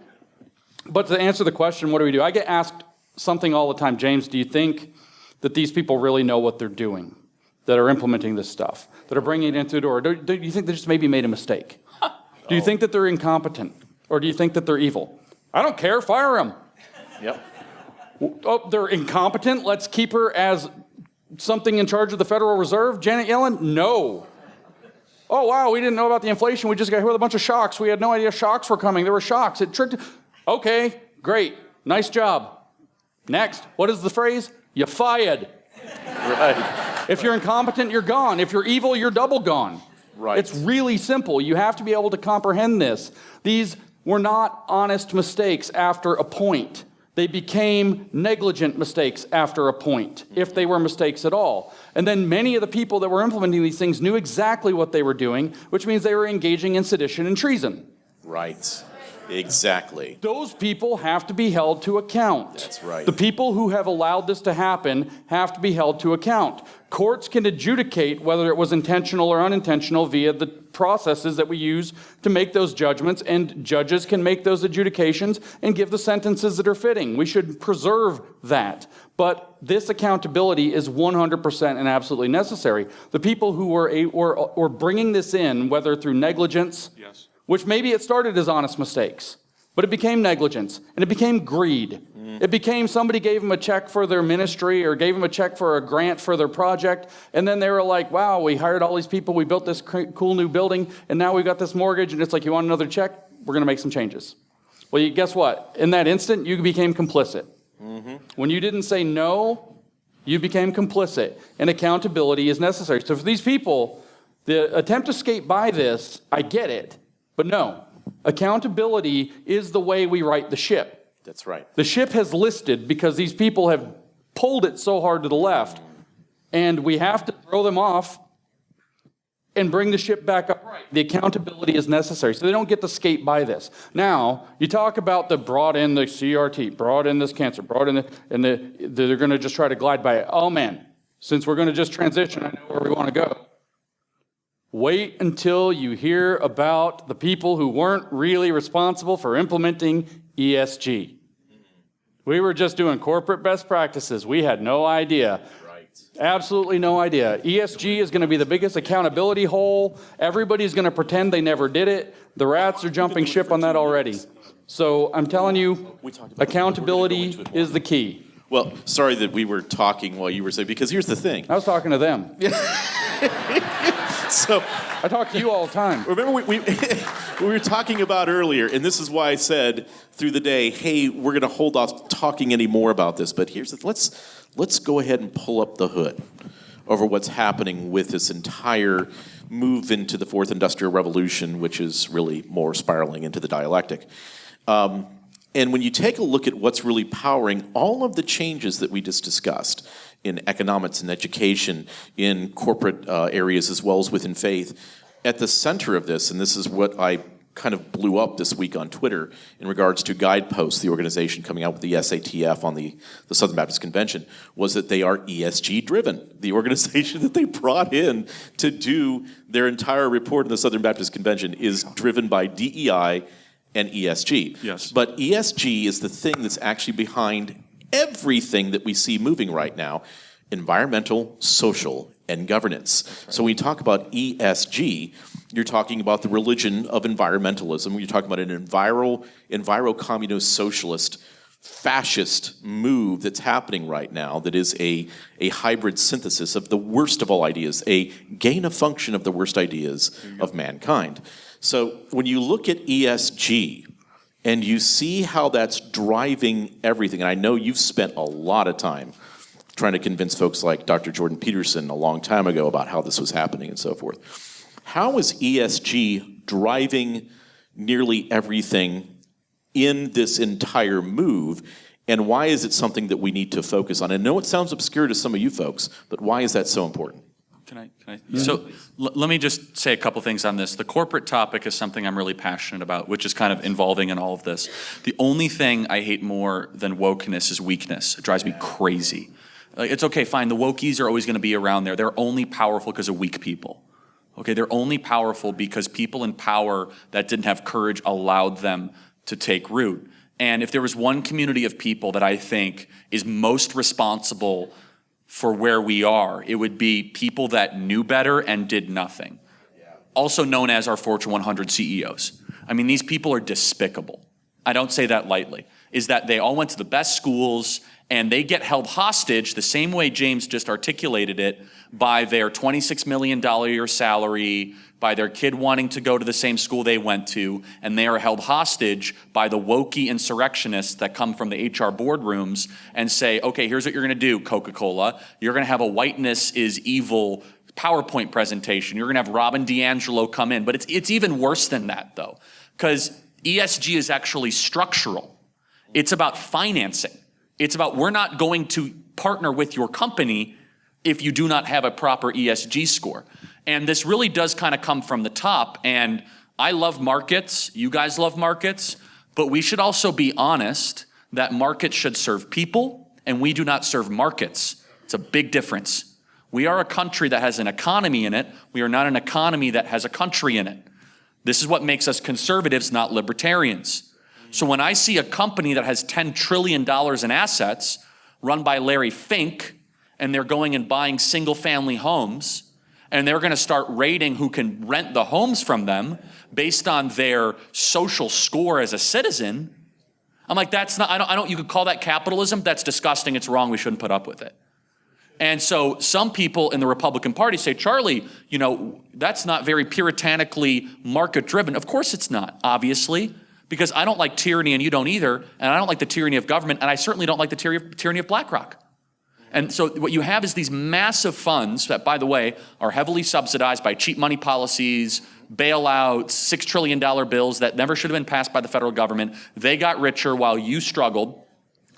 S2: but to answer the question, what do? I get asked something all the time. James, do you think that these people really know what they're doing, that are implementing this stuff, that are bringing it in through the door? Do you think they just maybe made a mistake? Do you think that they're incompetent? Or do you think that they're evil? I don't care, fire them.
S1: Yep.
S2: Oh, they're incompetent? Let's keep her as something in charge of the Federal Reserve? Janet Yellen? No. Oh, wow, we didn't know about the inflation. We just got hit with a bunch of shocks. We had no idea shocks were coming. There were shocks. It tricked. Okay, great. Nice job. Next. What is the phrase? You fired.
S1: Right.
S2: If you're incompetent, you're gone. If you're evil, you're double gone.
S1: Right.
S2: It's really simple. You have to be able to comprehend this. These were not honest mistakes after a point. They became negligent mistakes after a point, if they were mistakes at all. And then many of the people that were implementing these things knew exactly what they were doing, which means they were engaging in sedition and treason.
S1: Right. Exactly.
S2: Those people have to be held to account.
S1: That's right.
S2: The people who have allowed this to happen have to be held to account. Courts can adjudicate whether it was intentional or unintentional via the processes that we use to make those judgments, and judges can make those adjudications and give the sentences that are fitting. We should preserve that. But this accountability is 100% and absolutely necessary. The people who were bringing this in, whether through negligence,
S3: Yes.
S2: which maybe it started as honest mistakes, but it became negligence, and it became greed. It became somebody gave them a check for their ministry or gave them a check for a grant for their project, and then they were like, wow, we hired all these people, we built this cool new building, and now we've got this mortgage, and it's like, you want another check? We're going to make some changes. Well, guess what? In that instant, you became complicit. When you didn't say no, you became complicit, and accountability is necessary. So for these people, the attempt to skate by this, I get it. But no, accountability is the way we right the ship.
S1: That's right.
S2: The ship has listed because these people have pulled it so hard to the left, and we have to throw them off and bring the ship back upright. The accountability is necessary, so they don't get to skate by this. Now, you talk about the brought in the CRT, brought in this cancer, brought in they're going to just try to glide by it. Oh man, since we're going to just transition, I know where we want to go. Wait until you hear about the people who weren't really responsible for implementing ESG. We were just doing corporate best practices. We had no idea.
S1: Right.
S2: Absolutely no idea. ESG is going to be the biggest accountability hole. Everybody's going to pretend they never did it. The rats are jumping ship on that already. So I'm telling you, accountability is the key.
S1: Well, sorry that we were talking while you were saying, because here's the thing.
S2: I was talking to them.
S1: So
S2: I talk to you all the time.
S1: remember we were talking about earlier, and this is why I said through the day, hey, we're going to hold off talking any more about this. But here's the, let's go ahead and pull up the hood over what's happening with this entire move into the fourth industrial revolution, which is really more spiraling into the dialectic. And when you take a look at what's really powering all of the changes that we just discussed in economics and education, in corporate areas as well as within faith, at the center of this, and this is what I kind of blew up this week on Twitter in regards to Guidepost, the organization coming out with the SATF on the Southern Baptist Convention, was that they are ESG driven. The organization that they brought in to do their entire report in the Southern Baptist Convention is driven by DEI and ESG.
S3: Yes.
S1: But ESG is the thing that's actually behind everything that we see moving right now: environmental, social, and governance. Right. So when you talk about ESG, you're talking about the religion of environmentalism. You're talking about an enviro-communist, socialist, fascist move that's happening right now that is a hybrid synthesis of the worst of all ideas, a gain of function of the worst ideas of mankind. So when you look at ESG and you see how that's driving everything, and I know you've spent a lot of time trying to convince folks like Dr. Jordan Peterson a long time ago about how this was happening and so forth. How is ESG driving nearly everything in this entire move, and why is it something that we need to focus on? I know it sounds obscure to some of you folks, but why is that so important?
S3: Can I? Mm-hmm. So let me just say a couple things on this. The corporate topic is something I'm really passionate about, which is kind of involving in all of this. The only thing I hate more than wokeness is weakness. It drives me crazy. It's okay, fine, the wokies are always going to be around there. They're only powerful because of weak people. Okay, they're only powerful because people in power that didn't have courage allowed them to take root. And if there was one community of people that I think is most responsible for where we are, it would be people that knew better and did nothing. Also known as our Fortune 100 CEOs. I mean, these people are despicable. I don't say that lightly, is that they all went to the best schools and they get held hostage the same way James just articulated it by their $26 million a year salary, by their kid wanting to go to the same school they went to, and they are held hostage by the wokey insurrectionists that come from the HR boardrooms and say, okay, here's what you're gonna do, Coca-Cola. You're gonna have a whiteness is evil PowerPoint presentation. You're gonna have Robin DiAngelo come in. But it's even worse than that though, because ESG is actually structural. It's about financing. It's about we're not going to partner with your company if you do not have a proper ESG score. And this really does kind of come from the top. And I love markets, you guys love markets, but we should also be honest that markets should serve people and we do not serve markets. It's a big difference. We are a country that has an economy in it. We are not an economy that has a country in it. This is what makes us conservatives, not libertarians. So when I see a company that has $10 trillion in assets run by Larry Fink, and they're going and buying single-family homes, and they're gonna start rating who can rent the homes from them based on their social score as a citizen, I'm like, that's not, I don't, you could call that capitalism, that's disgusting, it's wrong, we shouldn't put up with it. And so some people in the Republican Party say, Charlie, you know, that's not very puritanically market-driven. Of course it's not, obviously, because I don't like tyranny and you don't either, and I don't like the tyranny of government, and I certainly don't like the tyranny of BlackRock. And so what you have is these massive funds that, by the way, are heavily subsidized by cheap money policies, bailouts, $6 trillion bills that never should have been passed by the federal government. They got richer while you struggled.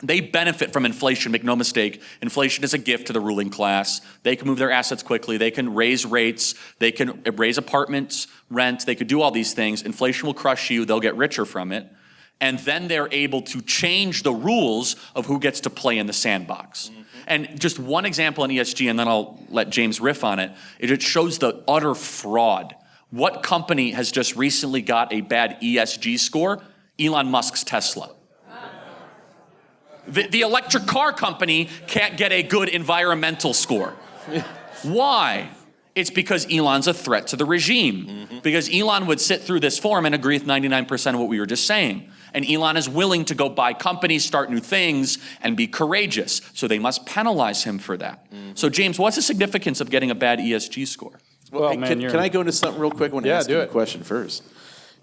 S3: They benefit from inflation, make no mistake. Inflation is a gift to the ruling class. They can move their assets quickly. They can raise rates. They can raise apartments, rent. They could do all these things. Inflation will crush you. They'll get richer from it. And then they're able to change the rules of who gets to play in the sandbox. Mm-hmm. And just one example in ESG, and then I'll let James riff on it. It shows the utter fraud. What company has just recently got a bad ESG score? Elon Musk's Tesla. The electric car company can't get a good environmental score. Why? It's because Elon's a threat to the regime. Mm-hmm. Because Elon would sit through this forum and agree with 99% of what we were just saying. And Elon is willing to go buy companies, start new things, and be courageous. So they must penalize him for that. Mm-hmm. So James, what's the significance of getting a bad ESG score?
S1: Well, can I go into something real quick? I want to ask you a question first.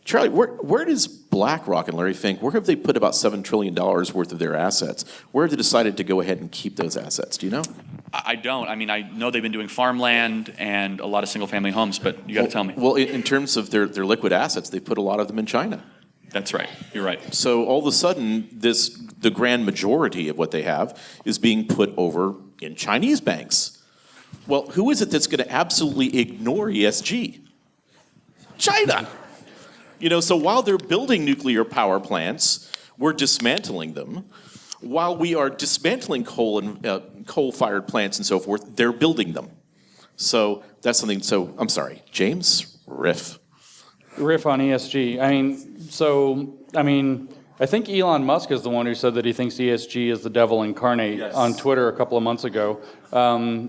S1: Charlie, where does BlackRock and Larry Fink, where have they put about $7 trillion worth of their assets? Where have they decided to go ahead and keep those assets? Do you know?
S3: I don't. I mean, I know they've been doing farmland and a lot of single-family homes, but you got to tell me.
S1: Well, in terms of their liquid assets, they put a lot of them in China.
S3: That's right. You're right.
S1: So all of a sudden, the grand majority of what they have is being put over in Chinese banks. Well, who is it that's going to absolutely ignore ESG? China. You know, so while they're building nuclear power plants, we're dismantling them. While we are dismantling coal-fired plants and so forth, they're building them. So that's something. So I'm sorry, James, riff
S2: on ESG. I think Elon Musk is the one who said that he thinks ESG is the devil incarnate on Twitter a couple of months ago.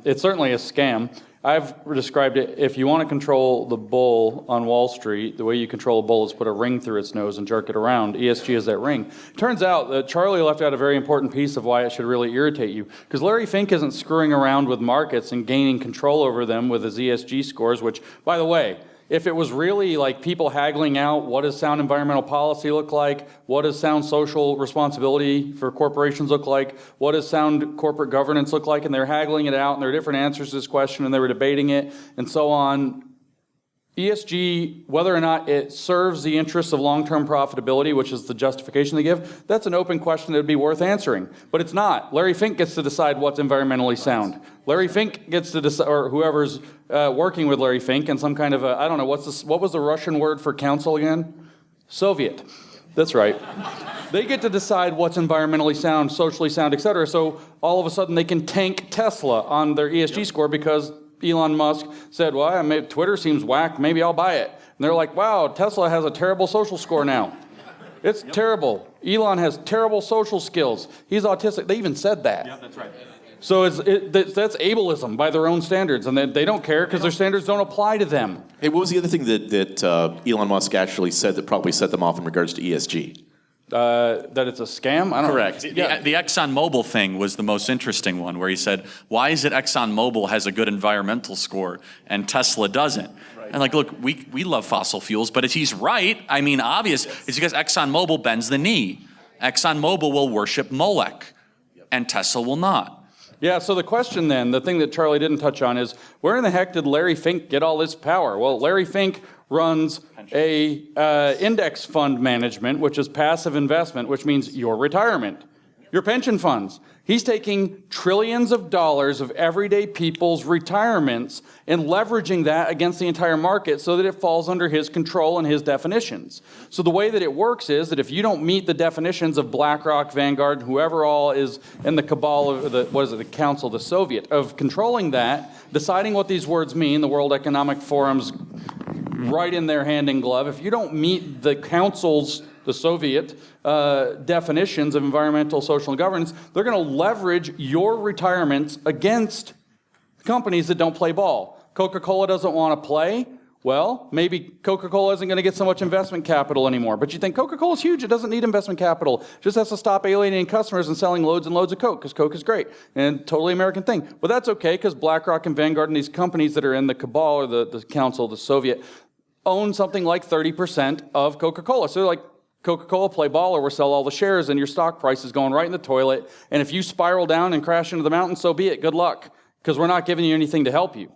S2: It's certainly a scam. I've described it, if you want to control the bull on Wall Street, the way you control a bull is put a ring through its nose and jerk it around. ESG is that ring. Turns out that Charlie left out a very important piece of why it should really irritate you. Because Larry Fink isn't screwing around with markets and gaining control over them with his ESG scores, which, by the way, if it was really like people haggling out what does sound environmental policy look like, what does sound social responsibility for corporations look like, what does sound corporate governance look like, and they're haggling it out, and there are different answers to this question, and they were debating it, and so on. ESG, whether or not it serves the interests of long-term profitability, which is the justification they give, that's an open question that would be worth answering. But it's not. Larry Fink gets to decide what's environmentally sound. Larry Fink gets to decide, or whoever's working with Larry Fink in some kind of a, I don't know, what was the Russian word for council again? Soviet. That's right. They get to decide what's environmentally sound, socially sound, et cetera. So all of a sudden they can tank Tesla on their ESG score because Elon Musk said, well, Twitter seems whack, maybe I'll buy it. And they're like, wow, Tesla has a terrible social score now. It's terrible. Elon has terrible social skills. He's autistic. They even said that.
S3: Yeah, that's right.
S2: So that's ableism by their own standards, and they don't care because their standards don't apply to them.
S1: Hey, what was the other thing that Elon Musk actually said that probably set them off in regards to ESG?
S2: That it's a scam? I don't
S1: Correct.
S2: know.
S3: The ExxonMobil thing was the most interesting one, where he said, why is it ExxonMobil has a good environmental score and Tesla doesn't? Right. And like, look, we love fossil fuels, but he's right. I mean, obvious. Yes. It's because ExxonMobil bends the knee. ExxonMobil will worship Molech, and Tesla will not.
S2: Yeah, so the question then, the thing that Charlie didn't touch on is, where in the heck did Larry Fink get all this power? Well, Larry Fink runs a index fund management, which is passive investment, which means your retirement, your pension funds. He's taking trillions of dollars of everyday people's retirements and leveraging that against the entire market so that it falls under his control and his definitions. So the way that it works is that if you don't meet the definitions of BlackRock, Vanguard, whoever all is in the cabal of the Council, the Soviet, of controlling that, deciding what these words mean, the World Economic Forum's right in their hand in glove, if you don't meet the Council's, the Soviet definitions of environmental, social, and governance, they're going to leverage your retirements against companies that don't play ball. Coca-Cola doesn't want to play. Well, maybe Coca-Cola isn't going to get so much investment capital anymore. But you think Coca-Cola's huge. It doesn't need investment capital. It just has to stop alienating customers and selling loads and loads of Coke, because Coke is great and totally American thing. But that's okay, because BlackRock and Vanguard and these companies that are in the cabal or the Council, the Soviet, own something like 30% of Coca-Cola. So they're like, Coca-Cola, play ball, or we'll sell all the shares, and your stock price is going right in the toilet. And if you spiral down and crash into the mountain, so be it. Good luck, because we're not giving you anything to help you.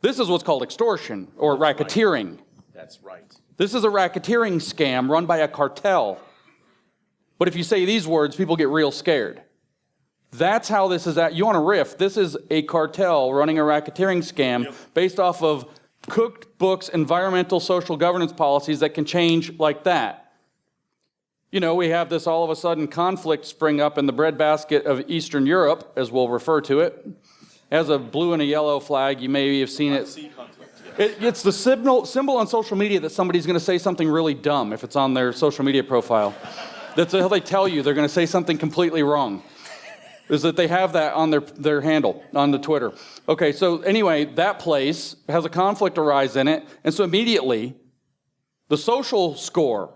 S2: This is what's called extortion or racketeering.
S1: That's right.
S2: This is a racketeering scam run by a cartel. But if you say these words, people get real scared. That's how this is at. You want to riff. This is a cartel running a racketeering scam based off of cooked books, environmental, social governance policies that can change like that. You know, we have this all of a sudden conflict spring up in the breadbasket of Eastern Europe, as we'll refer to it. It has a blue and a yellow flag. You maybe have seen it. It's the symbol on social media that somebody's going to say something really dumb if it's on their social media profile. That's how they tell you they're going to say something completely wrong. Is that they have that on their handle, on the Twitter. Okay, so anyway, that place has a conflict arise in it, and so immediately, the social score,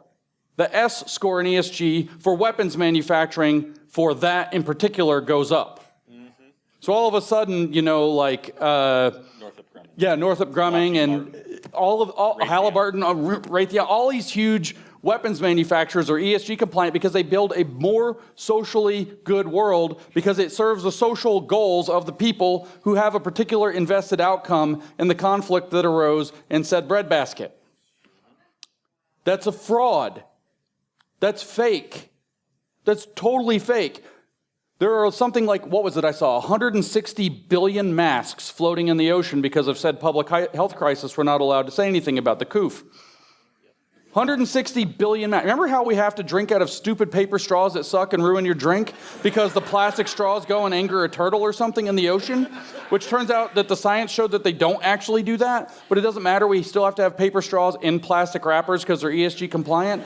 S2: the S score in ESG for weapons manufacturing for that in particular goes up. Mm-hmm. So all of a sudden, you know, like
S3: Northrop Grumman.
S2: Yeah, Northrop Grumman and all Halliburton, Raytheon, all these huge weapons manufacturers are ESG compliant because they build a more socially good world because it serves the social goals of the people who have a particular invested outcome in the conflict that arose in said breadbasket. That's a fraud. That's fake. That's totally fake. There are something like, what was it I saw, 160 billion masks floating in the ocean because of said public health crisis. We're not allowed to say anything about the COOF. 160 billion masks. Remember how we have to drink out of stupid paper straws that suck and ruin your drink because the plastic straws go and anger a turtle or something in the ocean? Which turns out that the science showed that they don't actually do that, but it doesn't matter. We still have to have paper straws in plastic wrappers because they're ESG compliant.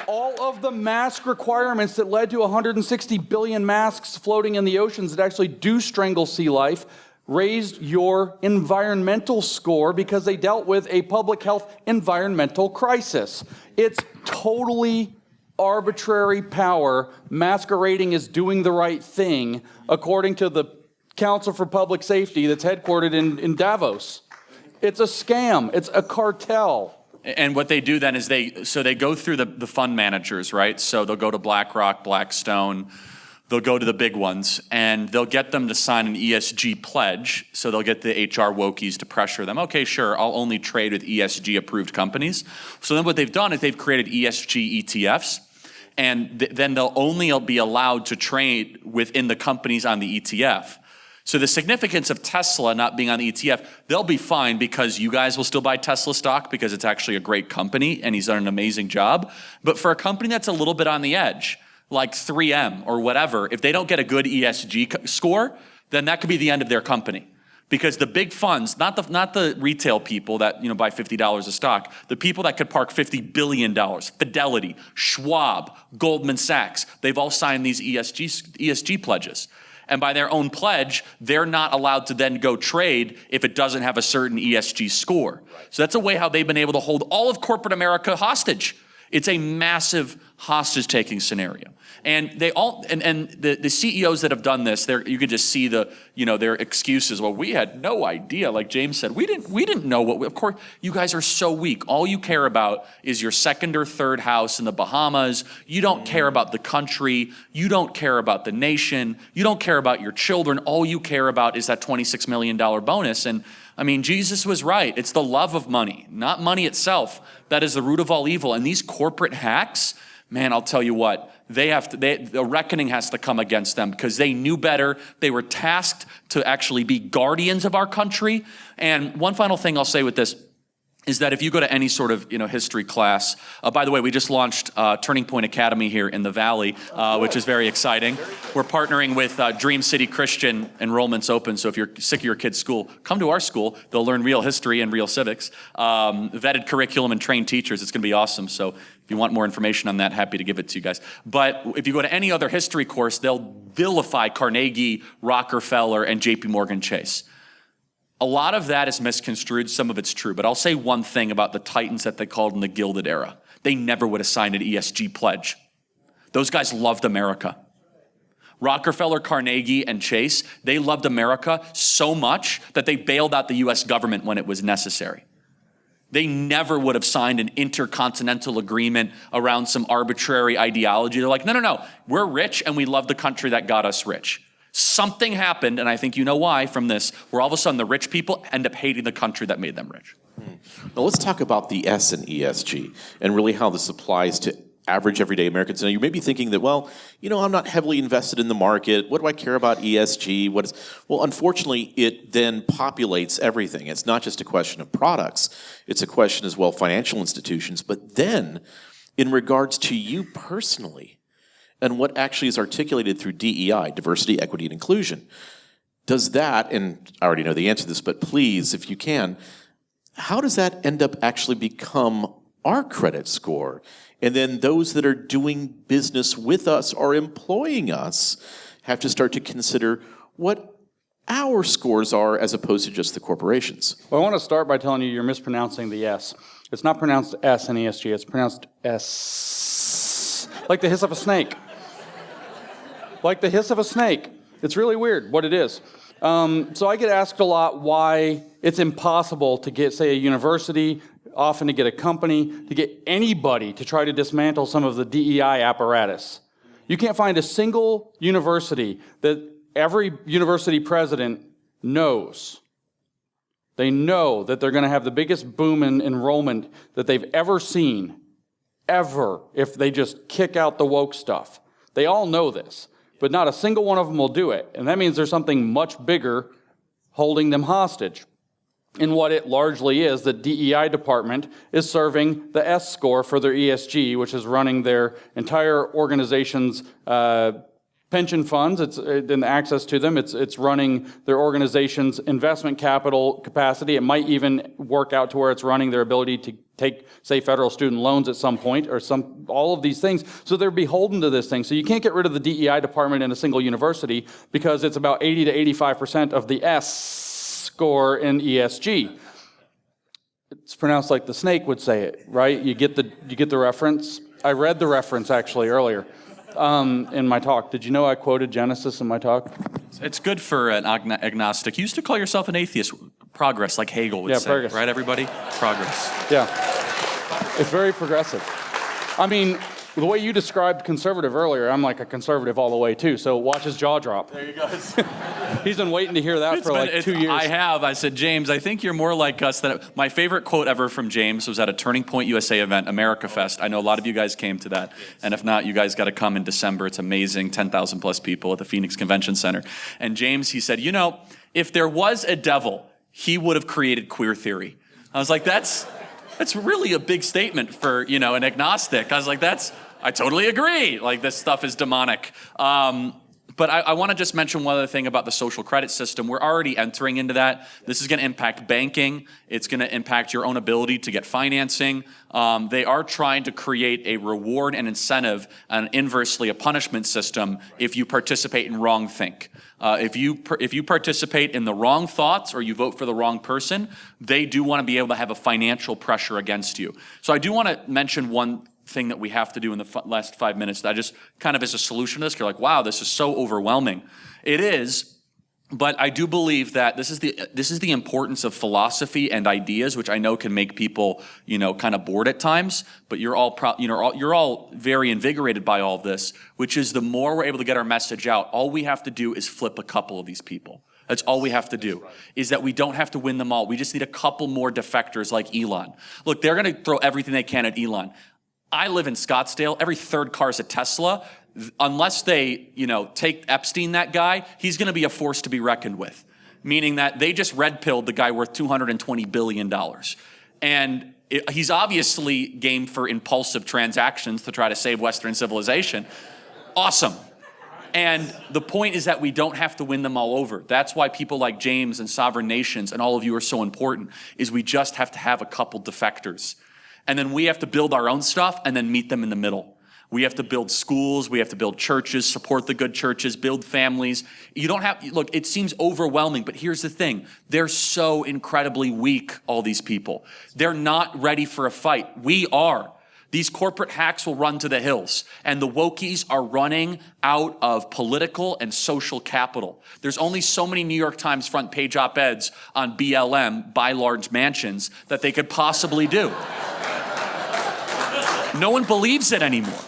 S2: All of the mask requirements that led to 160 billion masks floating in the oceans that actually do strangle sea life raised your environmental score because they dealt with a public health environmental crisis. It's totally arbitrary power masquerading as doing the right thing according to the Council for Public Safety that's headquartered in Davos. It's a scam. It's a cartel.
S3: And what they do then is they go through the fund managers, right? So they'll go to BlackRock, Blackstone, they'll go to the big ones, and they'll get them to sign an ESG pledge. So they'll get the HR wokies to pressure them. Okay, sure, I'll only trade with ESG-approved companies. So then what they've done is they've created ESG ETFs, and then they'll only be allowed to trade within the companies on the ETF. So the significance of Tesla not being on the ETF, they'll be fine because you guys will still buy Tesla stock because it's actually a great company and he's done an amazing job. But for a company that's a little bit on the edge, like 3M or whatever, if they don't get a good ESG score, then that could be the end of their company. Because the big funds, not the retail people that buy $50 a stock, the people that could park $50 billion, Fidelity, Schwab, Goldman Sachs, they've all signed these ESG pledges. And by their own pledge, they're not allowed to then go trade if it doesn't have a certain ESG score. So that's a way how they've been able to hold all of corporate America hostage. It's a massive hostage-taking scenario. And they all, and the CEOs that have done this, you could just see their excuses. Well, we had no idea. Like James said, we didn't know what. Of course, you guys are so weak. All you care about is your second or third house in the Bahamas. You don't care about the country. You don't care about the nation. You don't care about your children. All you care about is that $26 million bonus. And I mean, Jesus was right. It's the love of money, not money itself, that is the root of all evil. And these corporate hacks, man, I'll tell you what, the reckoning has to come against them because they knew better. They were tasked to actually be guardians of our country. And one final thing I'll say with this is that if you go to any sort of history class, by the way, we just launched Turning Point Academy here in the Valley, which is very exciting. We're partnering with Dream City Christian. Enrollment's open, so if you're sick of your kid's school, come to our school. They'll learn real history and real civics, vetted curriculum and trained teachers. It's going to be awesome. So if you want more information on that, happy to give it to you guys. But if you go to any other history course, they'll vilify Carnegie, Rockefeller, and JP Morgan Chase. A lot of that is misconstrued. Some of it's true. But I'll say one thing about the titans that they called in the Gilded Era. They never would have signed an ESG pledge. Those guys loved America. Rockefeller, Carnegie, and Chase, they loved America so much that they bailed out the U.S. government when it was necessary. They never would have signed an intercontinental agreement around some arbitrary ideology. They're like, no, we're rich and we love the country that got us rich. Something happened, and I think you know why from this, where all of a sudden the rich people end up hating the country that made them rich.
S1: Now let's talk about the S in ESG and really how this applies to average everyday Americans. Now you may be thinking that, well, I'm not heavily invested in the market. What do I care about ESG? Well, unfortunately, it then populates everything. It's not just a question of products. It's a question as well, financial institutions. But then, in regards to you personally, and what actually is articulated through DEI, diversity, equity, and inclusion. Does that, and I already know the answer to this, but please, if you can, how does that end up actually become our credit score? And then those that are doing business with us or employing us have to start to consider what our scores are as opposed to just the corporations.
S2: Well, I want to start by telling you you're mispronouncing the S. It's not pronounced S in ESG, it's pronounced S, like the hiss of a snake. Like the hiss of a snake. It's really weird what it is. So I get asked a lot why it's impossible to get, say, a university, often to get a company, to get anybody to try to dismantle some of the DEI apparatus. You can't find a single university that every university president knows. They know that they're going to have the biggest boom in enrollment that they've ever seen, ever, if they just kick out the woke stuff. They all know this. But not a single one of them will do it. And that means there's something much bigger holding them hostage. And what it largely is, the DEI department is serving the S score for their ESG, which is running their entire organization's pension funds, it's in access to them. It's running their organization's investment capital capacity. It might even work out to where it's running their ability to take, say, federal student loans at some point, or all of these things. So they're beholden to this thing. So you can't get rid of the DEI department in a single university because it's about 80 to 85% of the S score in ESG. It's pronounced like the snake would say it, right? You get the reference. I read the reference actually earlier. In my talk. Did you know I quoted Genesis in my talk?
S3: It's good for an agnostic. You used to call yourself an atheist. Progress, like Hegel would say. Progress. Right, everybody? Progress.
S2: Yeah. It's very progressive. I mean, the way you described conservative earlier, I'm like a conservative all the way too, so watch his jaw drop.
S3: There you go.
S2: He's been waiting to hear that for like 2 years.
S3: I said, James, I think you're more like us than... My favorite quote ever from James was at a Turning Point USA event, America Fest. I know a lot of you guys came to that, and if not, you guys got to come in December. It's amazing, 10,000 plus people at the Phoenix Convention Center. And James, he said, if there was a devil, he would have created queer theory. I was like, that's really a big statement for, an agnostic. I was like, I totally agree. Like, this stuff is demonic. But I want to just mention one other thing about the social credit system. We're already entering into that. This is going to impact banking. It's going to impact your own ability to get financing. They are trying to create a reward and incentive and inversely a punishment system if you participate in wrongthink. If you participate in the wrong thoughts or you vote for the wrong person, they do want to be able to have a financial pressure against you. So I do want to mention one thing that we have to do in the last 5 minutes that I just kind of as a solution to this, you're like, wow, this is so overwhelming. It is. But I do believe that this is the importance of philosophy and ideas, which I know can make people, kind of bored at times. But you're all very invigorated by all of this, which is the more we're able to get our message out, all we have to do is flip a couple of these people. That's all we have to do, is that we don't have to win them all. We just need a couple more defectors like Elon. Look, they're going to throw everything they can at Elon. I live in Scottsdale. Every third car is a Tesla. Unless they, take Epstein, that guy, he's going to be a force to be reckoned with. Meaning that they just red-pilled the guy worth $220 billion. And he's obviously game for impulsive transactions to try to save Western civilization. Awesome. And the point is that we don't have to win them all over. That's why people like James and Sovereign Nations and all of you are so important, is we just have to have a couple defectors. And then we have to build our own stuff and then meet them in the middle. We have to build schools, we have to build churches, support the good churches, build families. Look, it seems overwhelming, but here's the thing. They're so incredibly weak, all these people. They're not ready for a fight. We are. These corporate hacks will run to the hills, and the wokies are running out of political and social capital. There's only so many New York Times front page op-eds on BLM, buy large mansions, that they could possibly do. No one believes it anymore.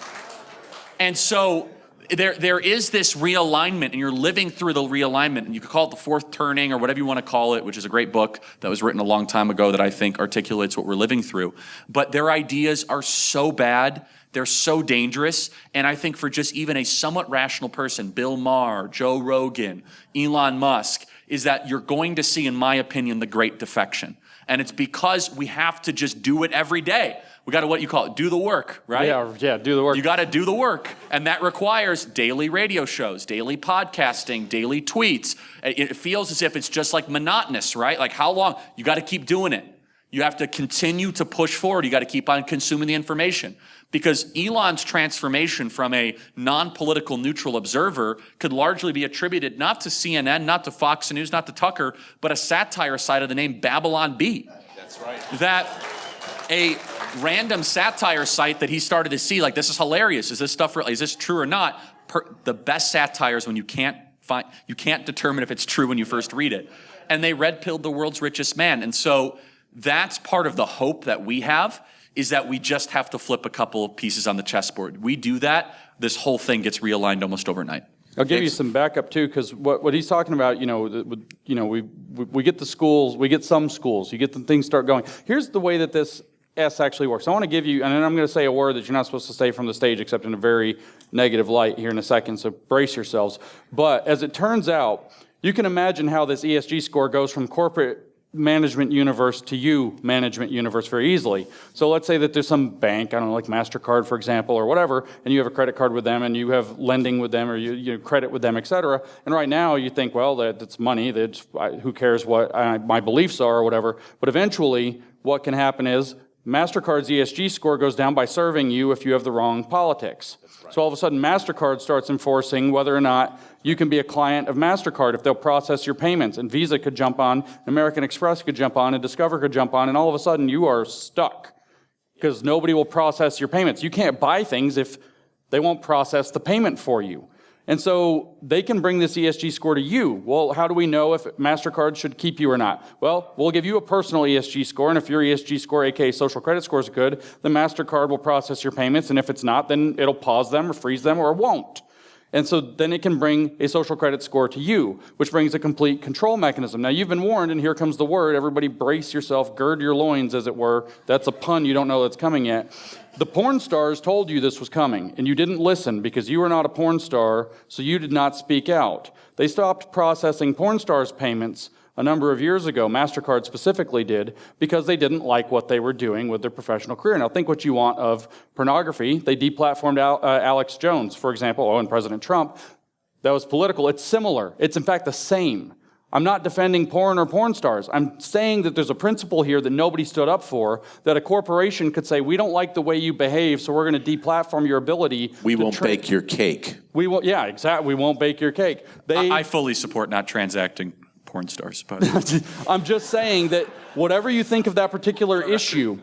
S3: And so there is this realignment, and you're living through the realignment, and you could call it the fourth turning or whatever you want to call it, which is a great book that was written a long time ago that I think articulates what we're living through. But their ideas are so bad, they're so dangerous, and I think for just even a somewhat rational person, Bill Maher, Joe Rogan, Elon Musk, is that you're going to see, in my opinion, the great defection. And it's because we have to just do it every day. We got to, what you call it, do the work, right?
S2: Yeah, do the work.
S3: You got to do the work. And that requires daily radio shows, daily podcasting, daily tweets. It feels as if it's just like monotonous, right? Like how long? You got to keep doing it. You have to continue to push forward. You got to keep on consuming the information. Because Elon's transformation from a non-political neutral observer could largely be attributed not to CNN, not to Fox News, not to Tucker, but a satire side of the name Babylon Bee.
S1: That's right.
S3: That a random satire site that he started to see, like, this is hilarious. Is this stuff real? Is this true or not? The best satire is when you can't determine if it's true when you first read it. And they red-pilled the world's richest man. And so that's part of the hope that we have, is that we just have to flip a couple of pieces on the chessboard. We do that, this whole thing gets realigned almost overnight.
S2: I'll give you some backup too, because what he's talking about, we get the schools, we get some schools, you get the things start going. Here's the way that this S actually works. I want to give you, and then I'm going to say a word that you're not supposed to say from the stage except in a very negative light here in a second, so brace yourselves. But as it turns out, you can imagine how this ESG score goes from corporate management universe to you management universe very easily. So let's say that there's some bank, I don't know, like MasterCard, for example, or whatever, and you have a credit card with them, and you have lending with them, or you credit with them, et cetera. And right now you think, well, that's money, who cares what my beliefs are or whatever. But eventually what can happen is MasterCard's ESG score goes down by serving you if you have the wrong politics. Right. So all of a sudden MasterCard starts enforcing whether or not you can be a client of MasterCard if they'll process your payments. And Visa could jump on, American Express could jump on, and Discover could jump on, and all of a sudden you are stuck because nobody will process your payments. You can't buy things if they won't process the payment for you. And so they can bring this ESG score to you. Well, how do we know if MasterCard should keep you or not? Well, we'll give you a personal ESG score, and if your ESG score, aka social credit score, is good, then MasterCard will process your payments, and if it's not, then it'll pause them or freeze them or it won't. And so then it can bring a social credit score to you, which brings a complete control mechanism. Now, you've been warned, and here comes the word. Everybody brace yourself, gird your loins, as it were. That's a pun you don't know that's coming yet. The porn stars told you this was coming, and you didn't listen because you were not a porn star, so you did not speak out. They stopped processing porn stars' payments a number of years ago, MasterCard specifically did, because they didn't like what they were doing with their professional career. Now, think what you want of pornography. They deplatformed Alex Jones, for example, and President Trump. That was political. It's similar. It's, in fact, the same. I'm not defending porn or porn stars. I'm saying that there's a principle here that nobody stood up for, that a corporation could say, we don't like the way you behave, so we're going to deplatform your ability.
S1: We won't bake your cake.
S2: We won't, yeah, exactly. We won't bake your cake.
S3: I fully support not transacting porn stars, but
S2: I'm just saying that whatever you think of that particular issue,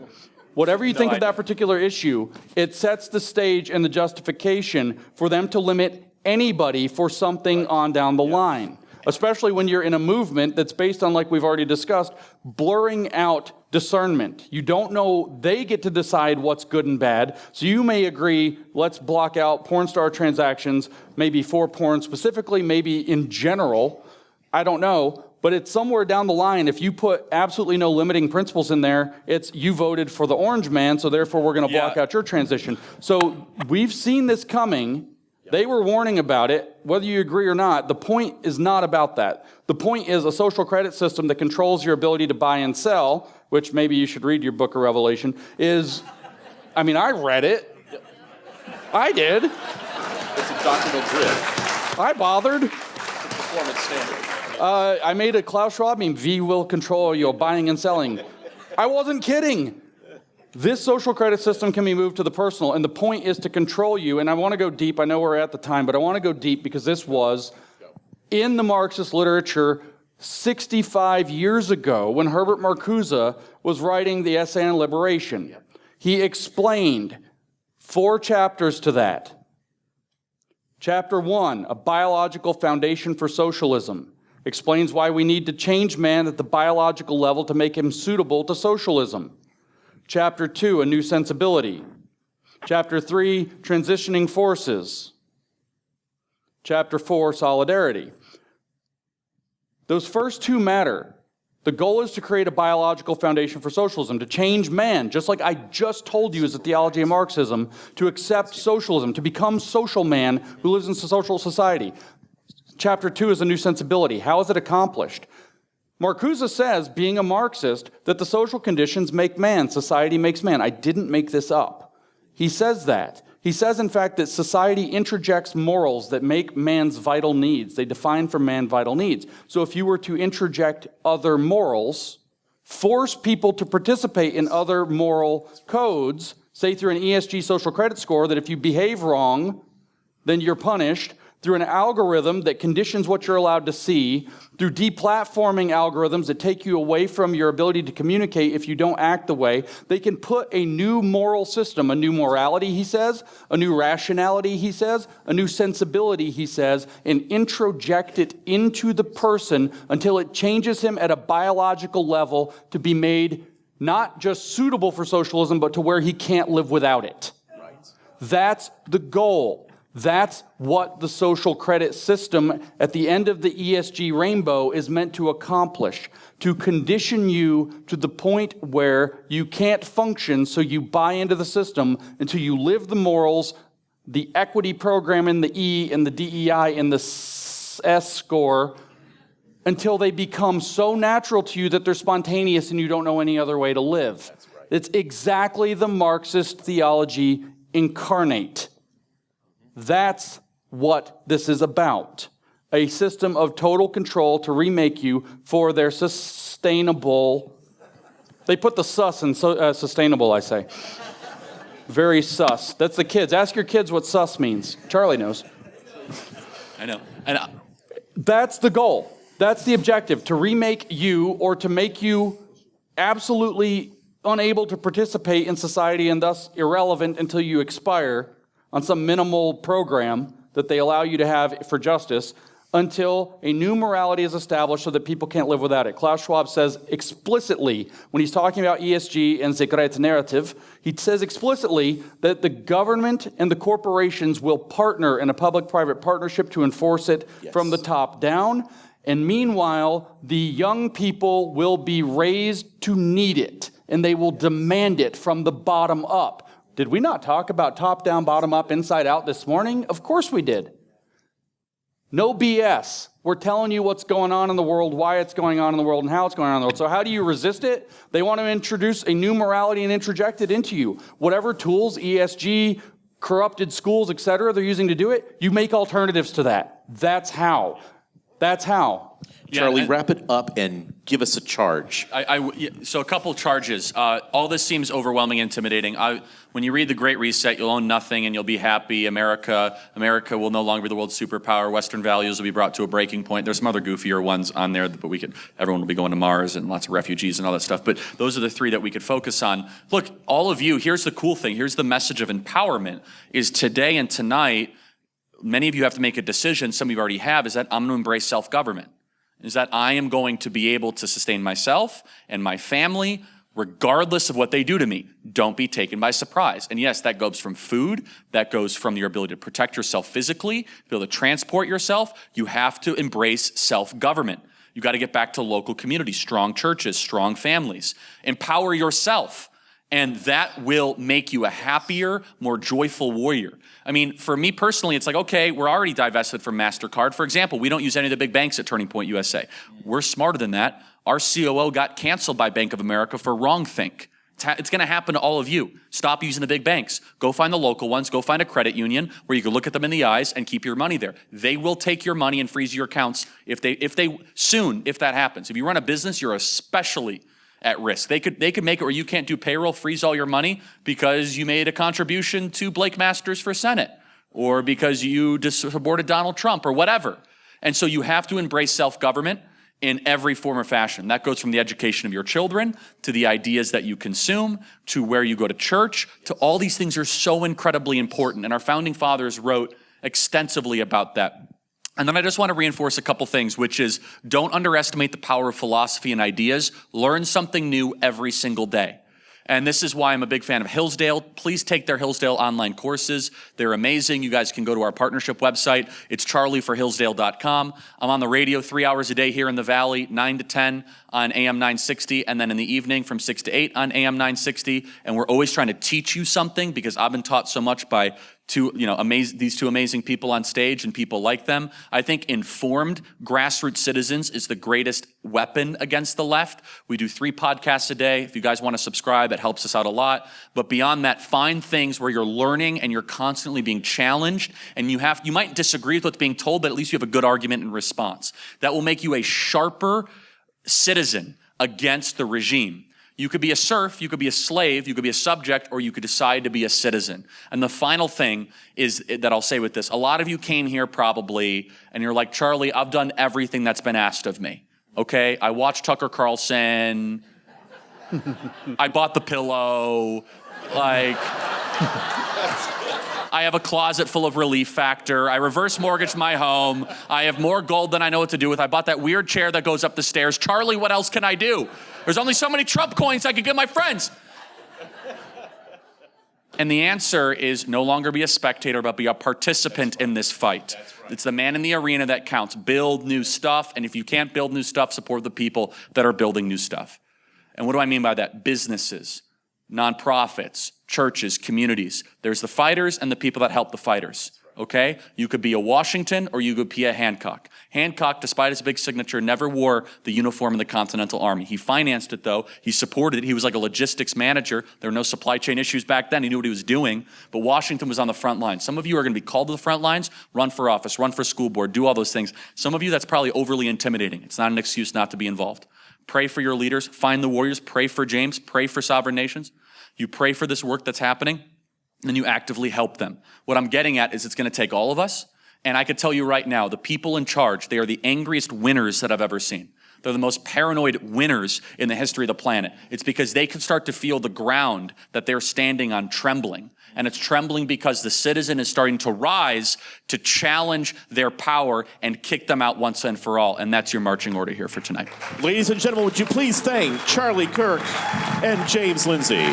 S2: whatever you think of that particular issue, it sets the stage and the justification for them to limit anybody for something on down the line. Especially when you're in a movement that's based on, like we've already discussed, blurring out discernment. You don't know, they get to decide what's good and bad. So you may agree, let's block out porn star transactions, maybe for porn specifically, maybe in general. I don't know. But it's somewhere down the line, if you put absolutely no limiting principles in there, it's you voted for the orange man, so therefore we're going to block out your transition. So we've seen this coming. They were warning about it, whether you agree or not. The point is not about that. The point is a social credit system that controls your ability to buy and sell, which maybe you should read your book of Revelation, is, I mean, I read it. I did.
S1: It's a doctrinal grid.
S2: I bothered.
S1: It's a performance standard.
S2: I made a Klaus Schwab meme, V will control your buying and selling. I wasn't kidding. This social credit system can be moved to the personal, and the point is to control you. And I want to go deep. I know we're at the time, but I want to go deep because this was in the Marxist literature 65 years ago when Herbert Marcuse was writing the essay on liberation. He explained 4 chapters to that. Chapter 1, a biological foundation for socialism, explains why we need to change man at the biological level to make him suitable to socialism. Chapter 2, a new sensibility. Chapter 3, transitioning forces. Chapter 4, solidarity. Those first 2 matter. The goal is to create a biological foundation for socialism, to change man, just like I just told you is the theology of Marxism, to accept socialism, to become social man who lives in social society. Chapter 2 is a new sensibility. How is it accomplished? Marcuse says, being a Marxist, that the social conditions make man, society makes man. I didn't make this up. He says that. He says, in fact, that society interjects morals that make man's vital needs. They define for man vital needs. So if you were to interject other morals, force people to participate in other moral codes, say through an ESG social credit score, that if you behave wrong, then you're punished, through an algorithm that conditions what you're allowed to see, through deplatforming algorithms that take you away from your ability to communicate if you don't act the way, they can put a new moral system, a new morality, he says, a new rationality, he says, a new sensibility, he says, and introject it into the person until it changes him at a biological level to be made not just suitable for socialism, but to where he can't live without it. Right. That's the goal. That's what the social credit system at the end of the ESG rainbow is meant to accomplish, to condition you to the point where you can't function, so you buy into the system until you live the morals, the equity program in the E and the DEI and the S score, until they become so natural to you that they're spontaneous and you don't know any other way to live. That's right. It's exactly the Marxist theology incarnate. That's what this is about. A system of total control to remake you for their sustainable. They put the sus in sustainable, I say. Very sus. That's the kids. Ask your kids what sus means. Charlie knows.
S3: I know.
S2: That's the goal. That's the objective, to remake you or to make you absolutely unable to participate in society and thus irrelevant until you expire on some minimal program that they allow you to have for justice until a new morality is established so that people can't live without it. Klaus Schwab says explicitly, when he's talking about ESG and the great narrative, he says explicitly that the government and the corporations will partner in a public-private partnership to enforce it from the top down. And meanwhile, the young people will be raised to need it, and they will demand it from the bottom up. Did we not talk about top down, bottom up, inside out this morning? Of course we did. No BS. We're telling you what's going on in the world, why it's going on in the world, and how it's going on in the world. So how do you resist it? They want to introduce a new morality and introject it into you. Whatever tools, ESG, corrupted schools, etc., they're using to do it, you make alternatives to that. That's how. That's how.
S1: Charlie, wrap it up and give us a charge.
S3: So a couple charges. All this seems overwhelming and intimidating. When you read The Great Reset, you'll own nothing and you'll be happy. America will no longer be the world's superpower. Western values will be brought to a breaking point. There's some other goofier ones on there, but everyone will be going to Mars and lots of refugees and all that stuff. But those are the three that we could focus on. Look, all of you, here's the cool thing. Here's the message of empowerment is today and tonight, many of you have to make a decision. Some of you already have, is that I'm going to embrace self-government. Is that I am going to be able to sustain myself and my family regardless of what they do to me. Don't be taken by surprise. And yes, that goes from food, that goes from your ability to protect yourself physically, be able to transport yourself. You have to embrace self-government. You got to get back to local communities, strong churches, strong families. Empower yourself. And that will make you a happier, more joyful warrior. I mean, for me personally, it's like, okay, we're already divested from MasterCard. For example, we don't use any of the big banks at Turning Point USA. We're smarter than that. Our COO got canceled by Bank of America for wrongthink. It's going to happen to all of you. Stop using the big banks. Go find the local ones. Go find a credit union where you can look at them in the eyes and keep your money there. They will take your money and freeze your accounts if that happens. If you run a business, you're especially at risk. They could make it where you can't do payroll, freeze all your money because you made a contribution to Blake Masters for Senate or because you supported Donald Trump or whatever. And so you have to embrace self-government in every form or fashion. That goes from the education of your children to the ideas that you consume to where you go to church to all these things are so incredibly important. And our founding fathers wrote extensively about that. And then I just want to reinforce a couple things, which is don't underestimate the power of philosophy and ideas. Learn something new every single day. And this is why I'm a big fan of Hillsdale. Please take their Hillsdale online courses. They're amazing. You guys can go to our partnership website. It's charlieforhillsdale.com. I'm on the radio 3 hours a day here in the Valley, 9 to 10 on AM 960, and then in the evening from 6 to 8 on AM 960. And we're always trying to teach you something because I've been taught so much by these two amazing people on stage and people like them. I think informed grassroots citizens is the greatest weapon against the left. We do 3 podcasts a day. If you guys want to subscribe, it helps us out a lot. But beyond that, find things where you're learning and you're constantly being challenged. And you might disagree with what's being told, but at least you have a good argument in response. That will make you a sharper citizen against the regime. You could be a serf, you could be a slave, you could be a subject, or you could decide to be a citizen. And the final thing is that I'll say with this, a lot of you came here probably, and you're like, Charlie, I've done everything that's been asked of me. Okay, I watched Tucker Carlson, I bought the pillow, I have a closet full of Relief Factor. I reverse mortgaged my home. I have more gold than I know what to do with. I bought that weird chair that goes up the stairs. Charlie, what else can I do? There's only so many Trump coins I could give my friends. And the answer is no longer be a spectator, but be a participant in this fight. Right. It's the man in the arena that counts. Build new stuff. And if you can't build new stuff, support the people that are building new stuff. And what do I mean by that? Businesses, nonprofits, churches, communities. There's the fighters and the people that help the fighters, okay? You could be a Washington or you could be a Hancock. Hancock, despite his big signature, never wore the uniform of the Continental Army. He financed it, though. He supported it. He was like a logistics manager. There were no supply chain issues back then. He knew what he was doing. But Washington was on the front line. Some of you are going to be called to the front lines, run for office, run for school board, do all those things. Some of you, that's probably overly intimidating. It's not an excuse not to be involved. Pray for your leaders. Find the warriors. Pray for James. Pray for sovereign nations. You pray for this work that's happening, and then you actively help them. What I'm getting at is it's going to take all of us, and I could tell you right now, the people in charge, they are the angriest winners that I've ever seen. They're the most paranoid winners in the history of the planet. It's because they can start to feel the ground that they're standing on trembling. And it's trembling because the citizen is starting to rise to challenge their power and kick them out once and for all. And that's your marching order here for tonight.
S1: Ladies and gentlemen, would you please thank Charlie Kirk and James Lindsay.